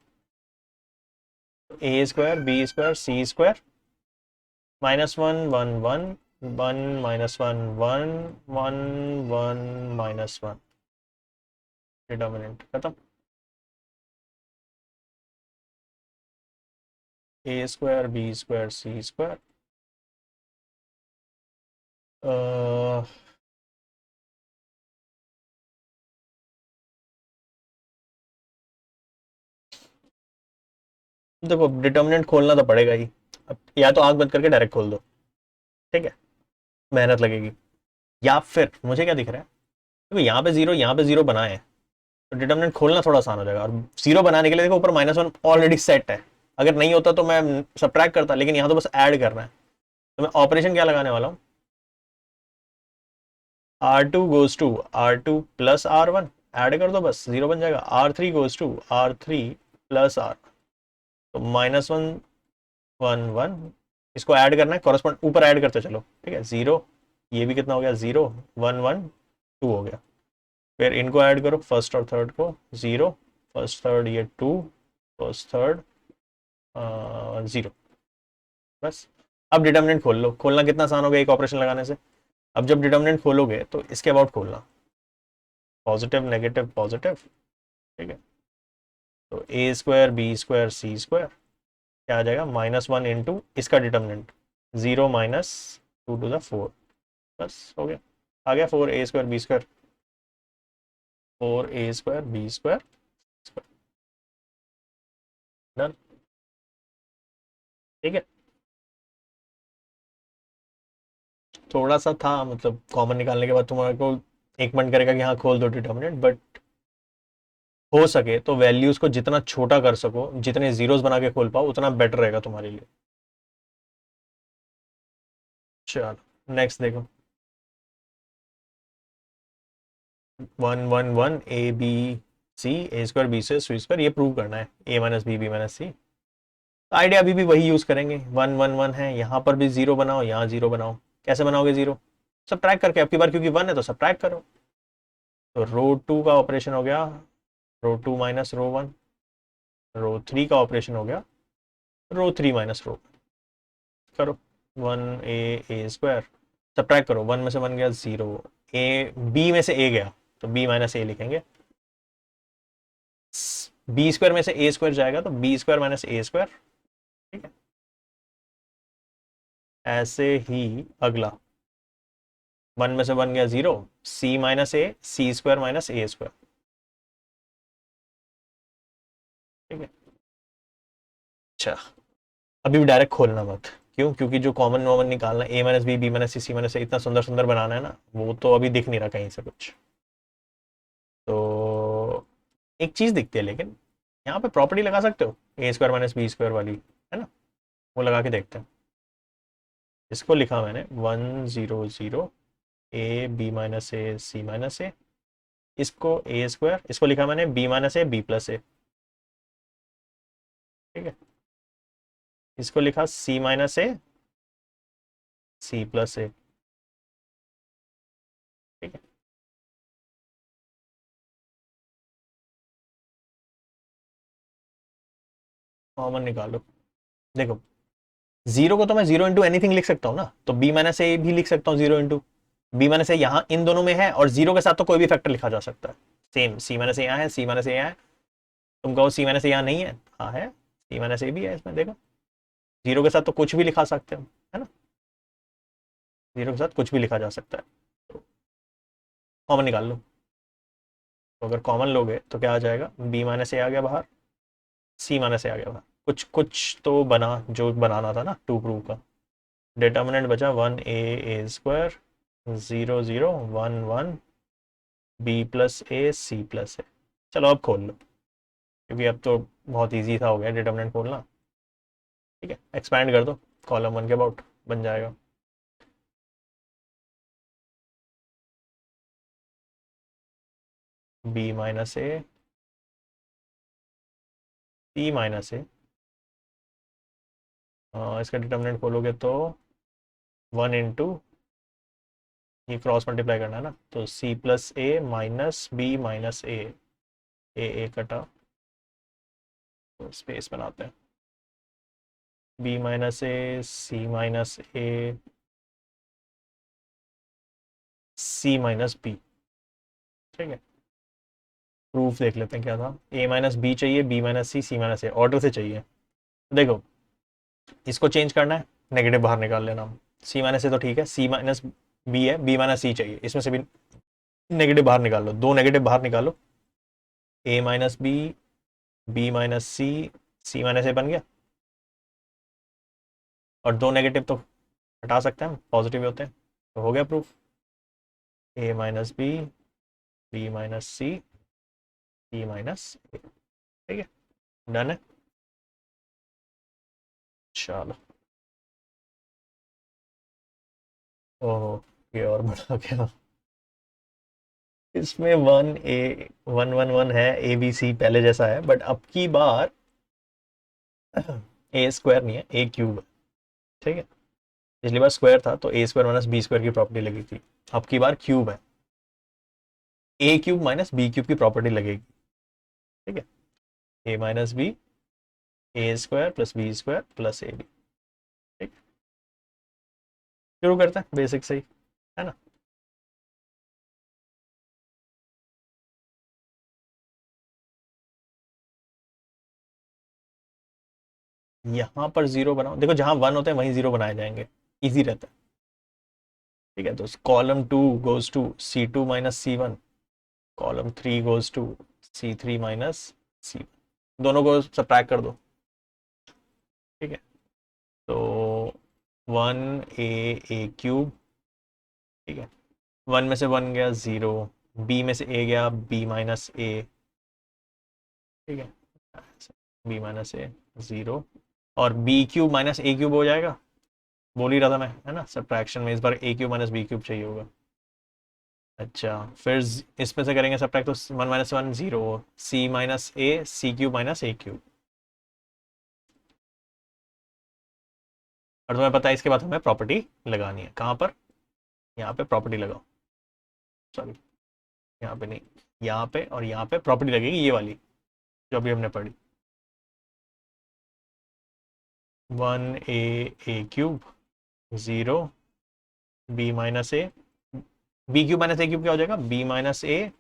A square B square C square minus one one one one minus one one one one minus one, determinant खत्म। A square B square C square, देखो डिटर्मिनेंट खोलना तो पड़ेगा ही, अब या तो आंख बंद करके डायरेक्ट खोल दो, ठीक है, मेहनत लगेगी। या फिर मुझे क्या दिख रहा है, देखो यहाँ पे जीरो बनाए हैं, तो डिटर्मिनेंट खोलना थोड़ा आसान हो जाएगा। और जीरो बनाने के लिए देखो ऊपर माइनस वन ऑलरेडी सेट है, अगर नहीं होता तो मैं सब्ट्रैक्ट करता, लेकिन यहाँ तो बस ऐड करना है, तो मैं ऑपरेशन क्या लगाने वाला हूँ, R2 goes to R2 plus R1, add कर दो बस जीरो बन जाएगा, R3 goes to R3 plus R, तो माइनस वन वन वन, इसको ऐड करना है, कॉरस्पॉन्ड ऊपर ऐड करते चलो, ठीक है, जीरो, ये भी कितना हो गया जीरो, वन वन टू हो गया, फिर इनको ऐड करो फर्स्ट और थर्ड को, जीरो फर्स्ट थर्ड ये टू, फर्स्ट थर्ड जीरो, बस। अब डिटर्मिनेंट खोल लो, खोलना कितना आसान हो गया एक ऑपरेशन लगाने से। अब जब डिटर्मिनेंट खोलोगे तो इसके अबाउट खोलना, पॉजिटिव नेगेटिव पॉजिटिव, ठीक है, तो a square B square C square क्या आ जाएगा, माइनस वन इंटू इसका determinant zero minus two to the four, बस हो गया, आ गया four a square B square, four a square B square, done, ठीक है। थोड़ा सा था मतलब कॉमन निकालने के बाद तुम्हारे को एक मिनट करेगा कि हाँ खोल दो डिटर्मिनेंट, बट हो सके तो वैल्यूज को जितना छोटा कर सको, जितने जीरोस बना के खोल पाओ उतना बेटर रहेगा तुम्हारे लिए। चलो नेक्स्ट देखो, one one one a B c, a square b से सी स्क्वायर, ये प्रूव करना है a minus B minus c, idea अभी भी वही यूज करेंगे, वन वन वन है, यहाँ पर भी जीरो बनाओ यहाँ जीरो बनाओ, कैसे बनाओगे जीरो, सब्ट्रैक्ट करके, अब की बार क्योंकि वन है तो सब्ट्रैक्ट करो, तो रो टू का ऑपरेशन हो गया row two minus row one, row three का ऑपरेशन हो गया रो थ्री माइनस रो, करो वन ए स्क्वायर, सब्ट्रैक्ट करो, वन में से वन गया जीरो, ए बी में से ए गया तो बी माइनस ए लिखेंगे, बी स्क्वायर में से ए स्क्वायर जाएगा तो बी स्क्वायर माइनस ए स्क्वायर, ठीक है, ऐसे ही अगला, वन में से वन गया zero, C minus A C square minus A square, ठीक है। अच्छा अभी भी डायरेक्ट खोलना मत, क्यों, क्योंकि जो कॉमन वॉमन निकालना ए माइनस बी माइनस सी सी माइनस से इतना सुंदर सुंदर बनाना है ना, वो तो अभी दिख नहीं रहा कहीं से कुछ, तो एक चीज दिखती है, लेकिन यहाँ पे प्रॉपर्टी लगा सकते हो ए स्क्वायर माइनस बी स्क्वायर वाली, है ना, वो लगा के देखते हैं। इसको लिखा मैंने one zero zero A B minus A C minus A, इसको ए स्क्वायर, इसको लिखा मैंने B minus A B plus A, ठीक है, इसको लिखा सी minus A C plus A, ठीक है, कॉमन निकालो, देखो जीरो को तो मैं जीरो इंटू एनीथिंग लिख सकता हूँ ना, तो बी माइनस ए भी लिख सकता हूँ जीरो इंटू बी माइनस ए, यहाँ इन दोनों में है, और जीरो के साथ तो कोई भी फैक्टर लिखा जा सकता है, सेम सी माइनस ए यहाँ है, सी माइनस ए यहाँ है, तुम कहो सी माइनस ए यहाँ नहीं है, हाँ है, सी माइनस ए भी है इसमें, देखो जीरो के साथ तो कुछ भी लिखा सकते हो, है ना, जीरो के साथ कुछ भी लिखा जा सकता है, तो कॉमन निकाल लो, तो अगर कॉमन लोगे तो क्या आ जाएगा, बी माइनस ए आ गया बाहर, सी माइनस ए आ गया बाहर, कुछ कुछ तो बना जो बनाना था ना टू प्रूव का। डिटर्मिनेंट बचा 1a² 0 0 1 1 बी प्लस ए सी प्लस ए। चलो अब खोल लो, क्योंकि अब तो बहुत इजी था हो गया डिटर्मिनेंट खोलना। ठीक है, एक्सपैंड कर दो, कॉलम वन के अबाउट बन जाएगा। B minus A C minus ए, इसका डिटर्मिनेंट खोलोगे तो 1 इंटू, ये क्रॉस मल्टीप्लाई करना है ना, तो सी प्लस ए माइनस बी माइनस ए कटा, तो स्पेस बनाते हैं, B minus A C minus A C minus B. ठीक है, प्रूफ देख लेते हैं क्या था। ए माइनस बी चाहिए, बी माइनस सी माइनस ए, ऑर्डर से चाहिए। देखो इसको चेंज करना है, नेगेटिव बाहर निकाल लेना। सी माइनस ए तो ठीक है, सी माइनस बी है, बी माइनस सी चाहिए, इसमें से भी नेगेटिव बाहर निकाल लो, दो नेगेटिव बाहर निकालो, ए माइनस बी माइनस सी माइनस ए बन गया। और दो नेगेटिव तो हटा सकते हैं हम, पॉजिटिव होते हैं, तो हो गया प्रूफ। ए माइनस बी माइनस सी माइनस ए। ठीक है, डन है। चलो, ओहो, ये और बड़ा क्या, इसमें 1 1 1 1 है, ABC पहले जैसा है, बट अब की बार A² नहीं है, A³ है। ठीक है, पिछली बार स्क्वायर था तो A² माइनस B² की प्रॉपर्टी लगी थी, अब की बार क्यूब है, A³ माइनस B³ की प्रॉपर्टी लगेगी। ठीक है, A minus b A² plus B² plus AB। ठीक, शुरू करते हैं बेसिक से ही, है ना। यहाँ पर जीरो बनाओ, देखो जहां वन होते हैं वहीं जीरो बनाए जाएंगे, इजी रहता है। ठीक है, तो column 2 goes to C2 minus C1, column 3 goes to C3 minus C1, दोनों को सब्ट्रैक्ट कर दो। ठीक है, तो 1a³ ठीक है, वन में से वन गया जीरो, बी में से ए गया बी माइनस ए। ठीक है, बी माइनस ए जीरो, और B³ माइनस A³ हो जाएगा, बोल ही रहा था मैं, है ना, सब्ट्रैक्शन में इस बार A³ माइनस B³ चाहिए होगा। अच्छा, फिर इसमें से करेंगे सब्ट्रैक्ट, तो 1 - 1 0, C माइनस ए C³ माइनस A³। और तुम्हें पता है इसके बाद हमें प्रॉपर्टी लगानी है, कहाँ पर, यहाँ पे प्रॉपर्टी लगाओ, सॉरी यहाँ पे नहीं, यहाँ पे, और यहाँ पे प्रॉपर्टी लगेगी ये वाली जो अभी हमने पढ़ी, 1a³ 0 बी माइनस ए, B³ माइनस A³ क्या हो जाएगा, बी माइनस ए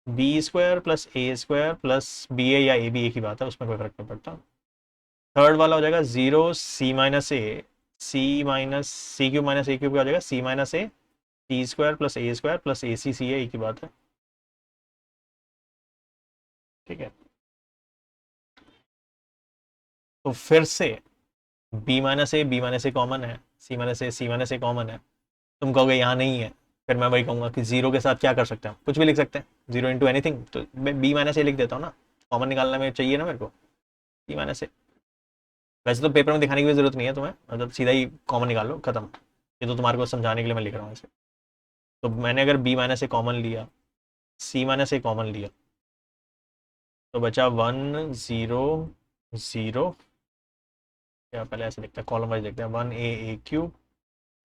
B² plus A² plus BA या AB एक ही बात है, उसमें कोई फर्क नहीं पड़ता। थर्ड वाला हो जाएगा 0 C³ माइनस A³ क्या हो जाएगा, C माइनस ए T² plus A² plus ACC है, एक ही बात है। ठीक है, तो फिर से B माइनस ए कॉमन है, C माइनस ए कॉमन है, तुम कहोगे यहाँ नहीं है, फिर मैं वही कहूँगा कि जीरो के साथ क्या कर सकते हैं, कुछ भी लिख सकते हैं, 0 इंटू एनीथिंग, तो मैं B माइनस ए लिख देता हूँ ना, कॉमन निकालना में चाहिए ना मेरे को, C माइनस ए। वैसे तो पेपर में दिखाने की भी जरूरत नहीं है तुम्हें, मतलब सीधा ही कॉमन निकाल लो, खत्म। ये तो तुम्हारे को समझाने के लिए मैं लिख रहा हूँ इसे। तो मैंने अगर B माइनस ए कॉमन लिया, C माइनस ए कॉमन लिया, तो बचा 1 0 0, या पहले ऐसे देखते हैं, कॉलम वाइज देखते हैं, 1a³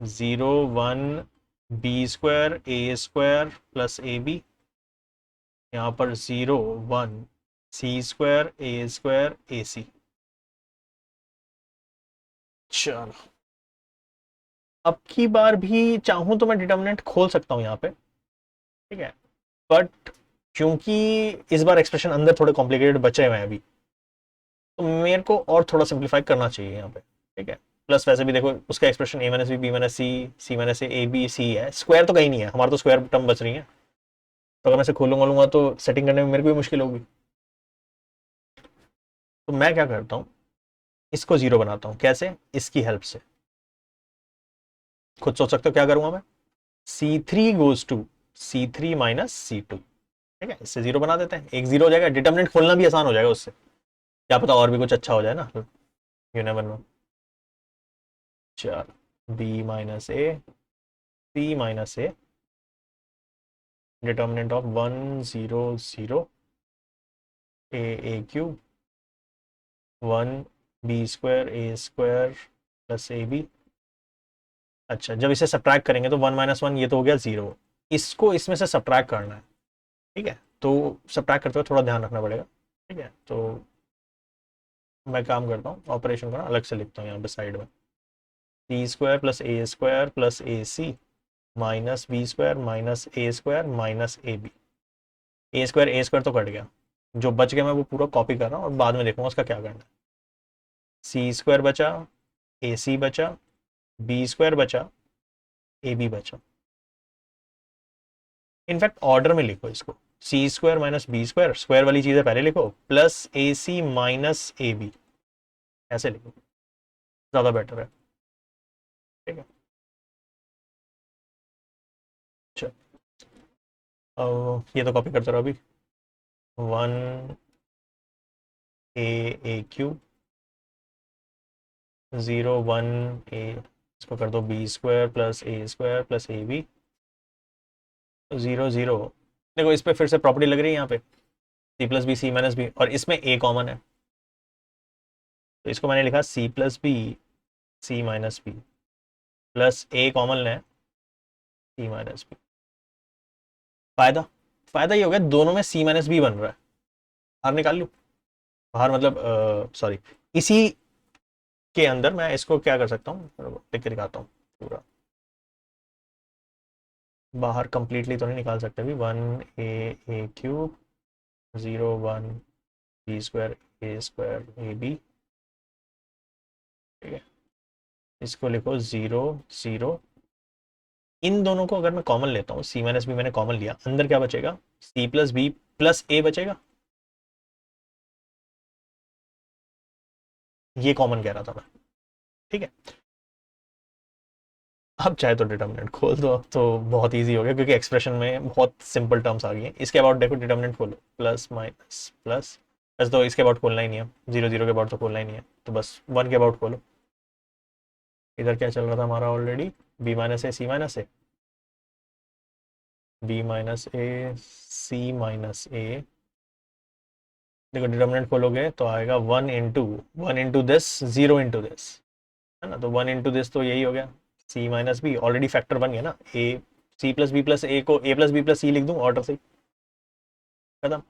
0 1 B² प्लस AB, यहाँ पर 0 1 C² AC। चलो, अब की बार भी चाहूं तो मैं डिटर्मिनेंट खोल सकता हूं यहाँ पे। ठीक है, बट क्योंकि इस बार एक्सप्रेशन अंदर थोड़े कॉम्प्लिकेटेड बचे हुए हैं अभी, तो मेरे को और थोड़ा सिंप्लीफाई करना चाहिए यहाँ पे। ठीक है, प्लस वैसे भी देखो उसका expression A minus B minus C minus A B c है, स्क्वायर तो कहीं नहीं है, हमारा तो स्क्वायर टर्म बच रही है। तो अगर मैं इसे खोलूंगा तो सेटिंग करने में मेरे को भी मुश्किल होगी। तो मैं क्या करता हूँ, इसको जीरो बनाता हूँ। कैसे? इसकी हेल्प से। खुद सोच सकते हो क्या करूंगा मैं। C3 goes to C3 minus C2। ठीक है, इससे जीरो बना देते हैं, एक जीरो हो जाएगा, डिटर्मिनेंट खोलना भी आसान हो जाएगा उससे। क्या पता और भी कुछ अच्छा हो जाए ना, यू नेवर नो। चल, B minus A, C minus A, determinant of 1 0 0 A cube 1 B² A² plus AB। अच्छा, जब इसे सब्ट्रैक्ट करेंगे तो 1 - 1 ये तो हो गया जीरो, इसको इसमें से सब्ट्रैक्ट करना है। ठीक है, तो सब्ट्रैक्ट करते हुए थोड़ा ध्यान रखना पड़ेगा। ठीक है, तो मैं काम करता हूँ, ऑपरेशन का अलग से लिखता हूँ यहाँ पे साइड में। C² plus A² plus AC minus B² minus A² minus AB। A² तो कट गया, जो बच गया मैं वो पूरा कॉपी कर रहा हूँ और बाद में देखूंगा उसका क्या करना है। C² बचा, AC बचा, B² बचा, AB बचा। इनफैक्ट ऑर्डर में लिखो इसको, C² माइनस B², स्क्वायर वाली चीजें पहले लिखो, प्लस AC माइनस AB, ऐसे लिखो, ज्यादा बेटर है। ठीक है, चलो ये तो कॉपी करते रहो अभी। 1 A क्यूब 0 1 A, इसको कर दो B² plus A² plus AB 0 0। देखो इस पे फिर से प्रॉपर्टी लग रही है यहाँ पे, C+B C - B, और इसमें A कॉमन है, तो इसको मैंने लिखा C+B C - B plus A common है C - B। फायदा, फायदा ये हो गया दोनों में C - B बन रहा है। बाहर निकाल लूँ, बाहर मतलब सॉरी, इसी के अंदर मैं इसको क्या कर सकता हूँ, लिख के दिखाता हूँ पूरा। बाहर कंप्लीटली तो नहीं निकाल सकते अभी। 1 A cube 0 1 B² A² AB। ठीक है, इसको लिखो 0 0। इन दोनों को अगर मैं कॉमन लेता हूँ, C - B मैंने कॉमन लिया, अंदर क्या बचेगा, C+B प्लस A बचेगा। ये कॉमन कह रहा था मैं। ठीक है, अब चाहे तो डिटर्मिनेंट खोल दो, अब तो बहुत इजी हो गया क्योंकि एक्सप्रेशन में बहुत सिंपल टर्म्स आ गई हैं। इसके अबाउट देखो, डिटर्मिनेंट खोलो, प्लस माइनस प्लस, बस तो इसके अबाउट खोलना ही नहीं है, 0 0 के अबाउट तो खोलना ही नहीं है, तो बस 1 के अबाउट खोलो। इधर क्या चल रहा था हमारा ऑलरेडी, B माइनस ए C माइनस ए, B माइनस ए C माइनस ए। देखो डिटर्मिनेंट खोलोगे तो आएगा 1 इंटू दिस 0 इंटू दिस, है ना, तो 1 इंटू दिस तो यही हो गया C - B, ऑलरेडी फैक्टर बन गया ना। ए C+B प्लस ए को A+B+C लिख दूं ऑर्डर से, खत्म,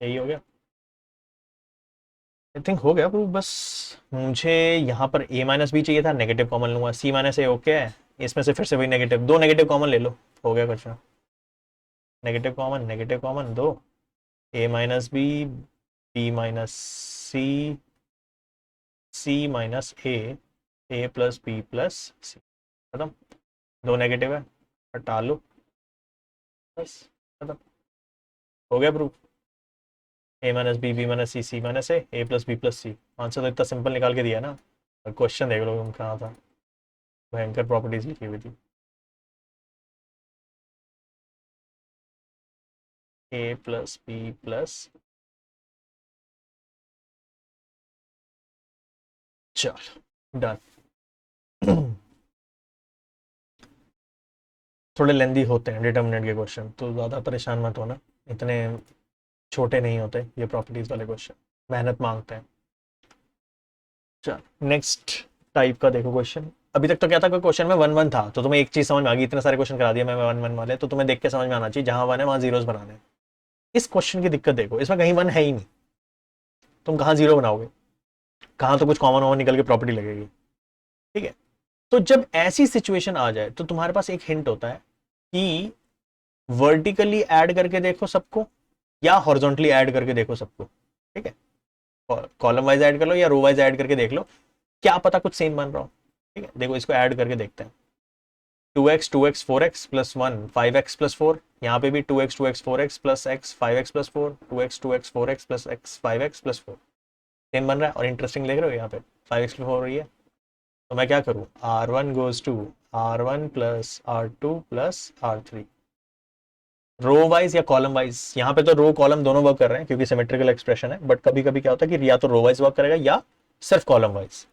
यही हो गया। आई थिंक हो गया प्रूफ। बस मुझे यहाँ पर A - B चाहिए था, नेगेटिव कॉमन लूंगा, C - A ओके है, इसमें से फिर से वही नेगेटिव, दो नेगेटिव कॉमन ले लो, हो गया क्वेश्चन। नेगेटिव कॉमन दो, A - B B - C C - A खत्म, दो नेगेटिव है, हटा लो, बस खत्म, हो गया proof. A - B B - C C - A answer तो इतना सिंपल निकाल के दिया ना। क्वेश्चन देख लो तुम, कहाँ था, भयंकर प्रॉपर्टीज लिखी हुई थी। A+B+, चल डन। थोड़े लेंदी होते हैं डिटर्मिनेंट के क्वेश्चन, तो ज़्यादा परेशान मत होना, इतने छोटे नहीं होते ये प्रॉपर्टीज वाले क्वेश्चन, मेहनत मांगते हैं। चल नेक्स्ट टाइप का देखो क्वेश्चन। अभी तक तो क्या था, कोई क्वेश्चन में 1 1 था तो तुम्हें एक चीज समझ में आ गई, इतने सारे क्वेश्चन करा दिया मैं 1 1 वाले, तो तुम्हें देख के समझ में आना चाहिए जहां 1 है वहां जीरोस बनाने हैं। इस क्वेश्चन की दिक्कत देखो, इसमें कहीं 1 है ही नहीं, तुम कहाँ जीरो बनाओगे, कहाँ तो कुछ कॉमन कॉमन निकल के प्रॉपर्टी लगेगी। ठीक है, तो जब ऐसी सिचुएशन आ जाए तो तुम्हारे पास एक हिंट होता है कि वर्टिकली ऐड करके देखो सबको या हॉरिजॉन्टली ऐड करके देखो सबको। ठीक है, कॉलम वाइज ऐड कर लो या रो वाइज ऐड करके देख लो, क्या पता कुछ सेम बन रहा हो। ठीक है, देखो इसको ऐड करके देखते हैं। 2x 4x plus 1 5x plus 4, यहाँ पे भी 2x 4x plus x 5x plus 4, 2x 4x plus x 5x plus 4 same बन रहा है। और इंटरेस्टिंग देख रहे हो यहाँ पे 5x प्लस 4 हो रही है। तो मैं क्या करूँ, R1 goes to R1 plus R2 plus R3, row wise या कॉलम वाइज। यहाँ पे तो रो कॉलम दोनों वर्क कर रहे हैं क्योंकि सिमेट्रिकल एक्सप्रेशन है, बट कभी कभी क्या होता है कि या तो रो वाइज वर्क करेगा या सिर्फ कॉलम वाइज।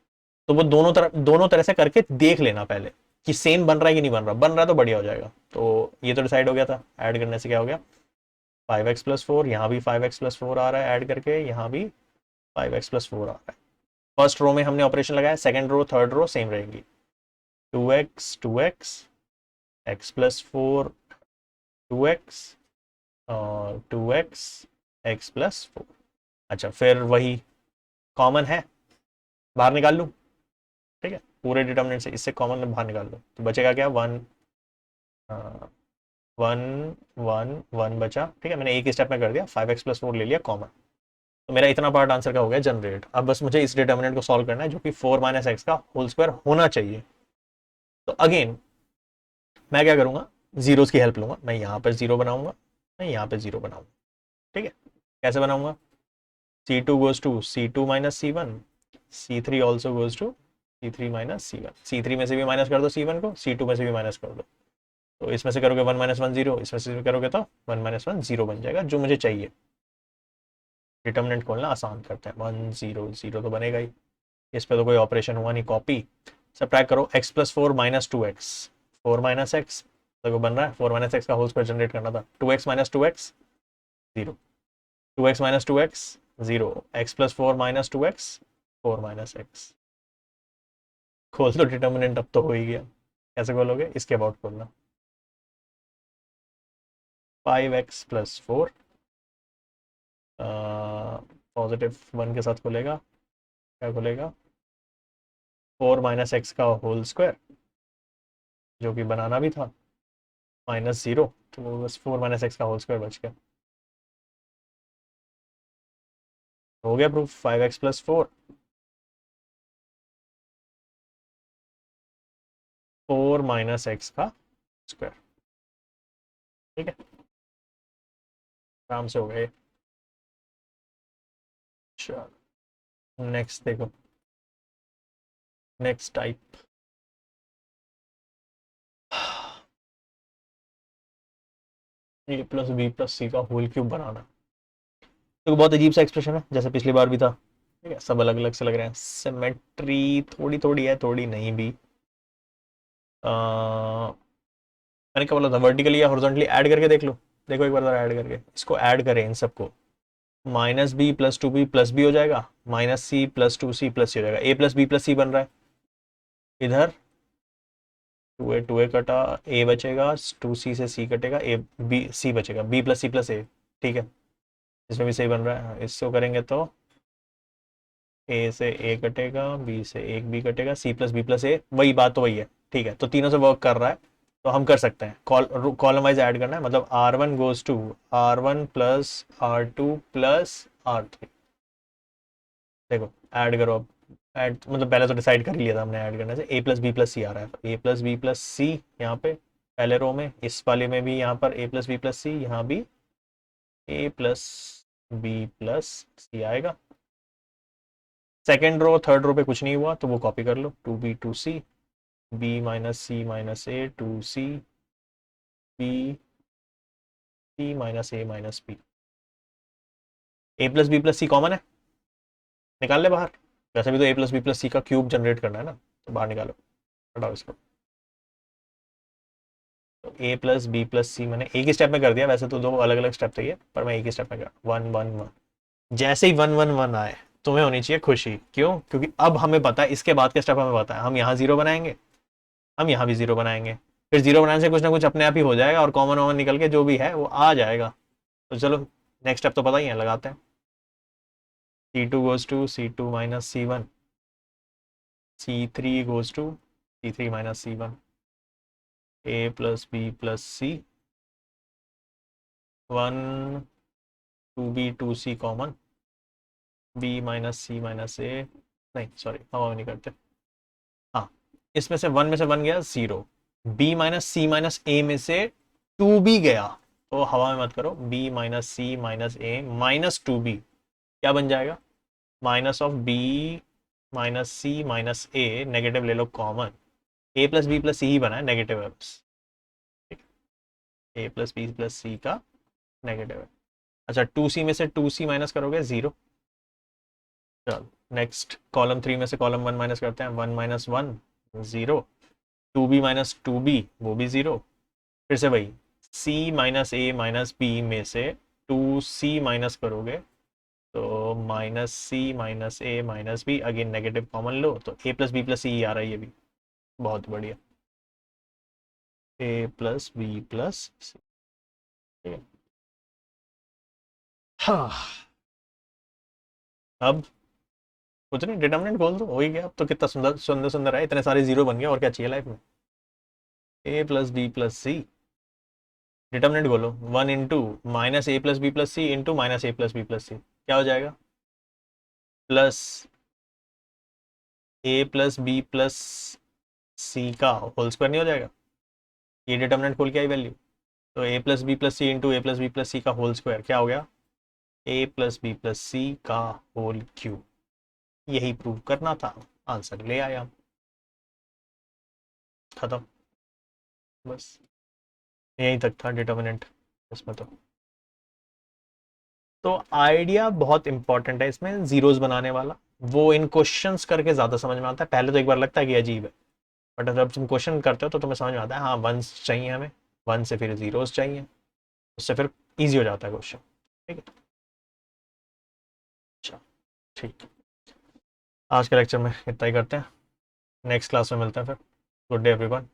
तो वो दोनों तरह से करके देख लेना पहले कि सेम बन रहा है कि नहीं बन रहा। बन रहा है तो बढ़िया हो जाएगा। तो ये तो डिसाइड हो गया था, ऐड करने से क्या हो गया 5x प्लस 4, यहाँ भी 5x प्लस 4 आ रहा है ऐड करके, यहाँ भी 5x प्लस 4 आ रहा है। फर्स्ट रो में हमने ऑपरेशन लगाया, second row third row same रहेंगी। 2x x प्लस 4 2x और 2x x प्लस 4। अच्छा फिर वही कॉमन है, बाहर निकाल लूँ, ठीक है, पूरे डिटर्मिनेंट से इससे कॉमन बाहर निकाल लो तो बचेगा क्या 1 1 1 1 बचा, ठीक है। मैंने एक ही स्टेप में कर दिया, 5x प्लस 4 ले लिया कॉमन। तो मेरा इतना पार्ट आंसर का हो गया जनरेट। अब बस मुझे इस डिटर्मिनेंट को सॉल्व करना है जो कि 4 माइनस एक्स का होल स्क्वायर होना चाहिए। तो अगेन मैं क्या करूंगा, जीरोस की हेल्प लूंगा। मैं यहाँ पर जीरो बनाऊंगा, मैं यहाँ पे जीरो बनाऊंगा, ठीक है। कैसे बनाऊंगा, C2 goes to C2 minus C1, C3 also goes to C3 minus C1। C3 में से भी माइनस कर दो C1 को, C2 में से भी माइनस कर दो। तो इसमें से करोगे 1 माइनस 1 0, इसमें से करोगे तो 1 माइनस 1 0 बन जाएगा जो मुझे चाहिए। डिटर्मिनेंट खोलना आसान करते हैं, 1 0 0 तो बनेगा ही, इस पर तो कोई ऑपरेशन हुआ नहीं। कॉपी सब्ट्रैक्ट करो, x plus 4 minus 2x 4 minus x, देखो बन रहा है 4 माइनस एक्स का होल स्क्वायर जनरेट करना था। 2x minus 2x 0, 2x minus 2x 0, x plus 4 minus 2x 4 minus x. खोल दो डिटर्मिनेंट, अब तो हो ही गया। कैसे खोलोगे, इसके अबाउट खोलना, 5x प्लस 4 पॉजिटिव 1 के साथ खुलेगा, क्या खुलेगा 4 माइनस एक्स का होल स्क्वायर जो कि बनाना भी था माइनस 0, तो बस 4 माइनस एक्स का होल स्क्वायर बच गया। हो गया proof, 5x plus 4 4 minus x का स्क्वायर, ठीक है, आराम से हो गए। चलो नेक्स्ट देखो, नेक्स्ट टाइप। ए प्लस बी प्लस सी का होल क्यूब बनाना, तो बहुत अजीब सा एक्सप्रेशन है जैसे पिछली बार भी था, ठीक है। सब अलग अलग से लग रहे हैं, सिमेट्री थोड़ी थोड़ी है, थोड़ी नहीं भी। मैंने क्या बोला था, वर्टिकली या हॉरिजॉन्टली ऐड करके देख लो। देखो एक बार जरा ऐड करके, इसको ऐड करें इन सबको, minus B plus 2b plus B हो जाएगा, minus C plus 2c plus C हो जाएगा, A plus B plus C बन रहा है। इधर 2a कटा, a बचेगा, 2c से c कटेगा, a b c बचेगा, b प्लस a, ठीक है। इसमें भी सही बन रहा है। इसको करेंगे तो a से a कटेगा, b से एक b कटेगा, c plus B plus a, वही बात तो वही है, ठीक है। तो तीनों से वर्क कर रहा है, तो हम कर सकते हैं। कॉलम वाइज ऐड करना है, मतलब R1 goes to R1 plus R2 plus R3। देखो ऐड करो अब, ऐड मतलब पहले तो डिसाइड कर ही लिया था हमने ऐड करने से, a plus B plus C आ रहा है, a plus B plus c यहाँ पे पहले रो में, इस वाले में भी यहाँ पर a plus B plus c, यहाँ भी a plus B plus c आएगा। सेकेंड रो थर्ड रो पे कुछ नहीं हुआ तो वो कॉपी कर लो, 2b 2c, b minus C minus a 2c, b c minus A minus b. a plus B plus c common है, निकाल ले बाहर। वैसे भी तो a plus B plus c का क्यूब जनरेट करना है ना, तो बाहर निकालो, हटाओ इसको। तो a प्लस बी प्लस सी मैंने एक ही स्टेप में कर दिया, वैसे तो दो अलग अलग स्टेप चाहिए पर मैं एक ही स्टेप में कर, 1 1 1। जैसे ही 1 1 1 आए तुम्हें होनी चाहिए खुशी, क्यों, क्योंकि अब हमें पता है इसके बाद के स्टेप हमें पता है, हम यहाँ जीरो बनाएंगे, हम यहाँ भी जीरो बनाएंगे, फिर जीरो बनाने से कुछ ना कुछ अपने आप ही हो जाएगा और कॉमन वॉमन निकल के जो भी है वो आ जाएगा। तो चलो नेक्स्ट स्टेप तो पता ही है, लगाते हैं। C2 goes to C2 minus C1, C3 goes to C3 minus C1, a plus B plus C, 1 2b 2c common, b minus C minus A, नहीं सॉरी हम नहीं करते, हाँ इसमें से 1 में से 1 गया 0, बी माइनस सी माइनस ए में से टू बी गया तो हवा में मत करो, बी माइनस सी माइनस ए माइनस टू बी क्या बन जाएगा, minus of b minus C minus a, negative ले लो common, a plus B plus c ही बना है, नेगेटिव है बस, a plus B plus c का नेगेटिव है। अच्छा, टू सी में से टू सी माइनस करोगे जीरो। चलो नेक्स्ट, कॉलम थ्री में से कॉलम वन माइनस करते हैं, one minus one zero, to B minus two B वो भी जीरो, फिर से वही सी माइनस ए माइनस बी में से टू सी माइनस करोगे तो माइनस सी माइनस ए minus B, again negative common लो तो A plus B plus C आ रहा है, ये भी बहुत बढ़िया, A plus B plus C, ठीक है। हाँ, अब कुछ नहीं, डिटर्मिनेंट खोल दो, हो ही गया, अब तो कितना सुंदर सुंदर सुंदर है, इतने सारे जीरो बन गए, और क्या चाहिए लाइफ में। ए प्लस बी प्लस सी, डिटर्मिनेंट खोलो, वन इंटू माइनस ए प्लस बी प्लस सी इंटू माइनस ए प्लस बी प्लस सी, क्या हो जाएगा, प्लस ए प्लस बी प्लस सी का होल स्क्वायर नहीं हो जाएगा, ये डिटर्मिनेंट खोल के आई वैल्यू, तो A plus B plus C into A plus B plus c का होल स्क्वायर क्या हो गया, ए प्लस बी प्लस सी का होल क्यूब, यही प्रूव करना था, आंसर ले आया, खत्म, बस यहीं तक था डिटर्मिनेंट इसमें। तो आइडिया बहुत इंपॉर्टेंट है इसमें, जीरोस बनाने वाला, वो इन क्वेश्चंस करके ज्यादा समझ में आता है, पहले तो एक बार लगता है कि अजीब है, बट जब तुम क्वेश्चन करते हो तो तुम्हें समझ में आता है, हाँ वंस चाहिए हमें, वन से फिर जीरोस चाहिए, उससे फिर इजी हो जाता है क्वेश्चन, ठीक है। अच्छा, ठीक, आज के लेक्चर में इतना ही करते हैं, नेक्स्ट क्लास में मिलते हैं फिर, गुड डे एवरीवन।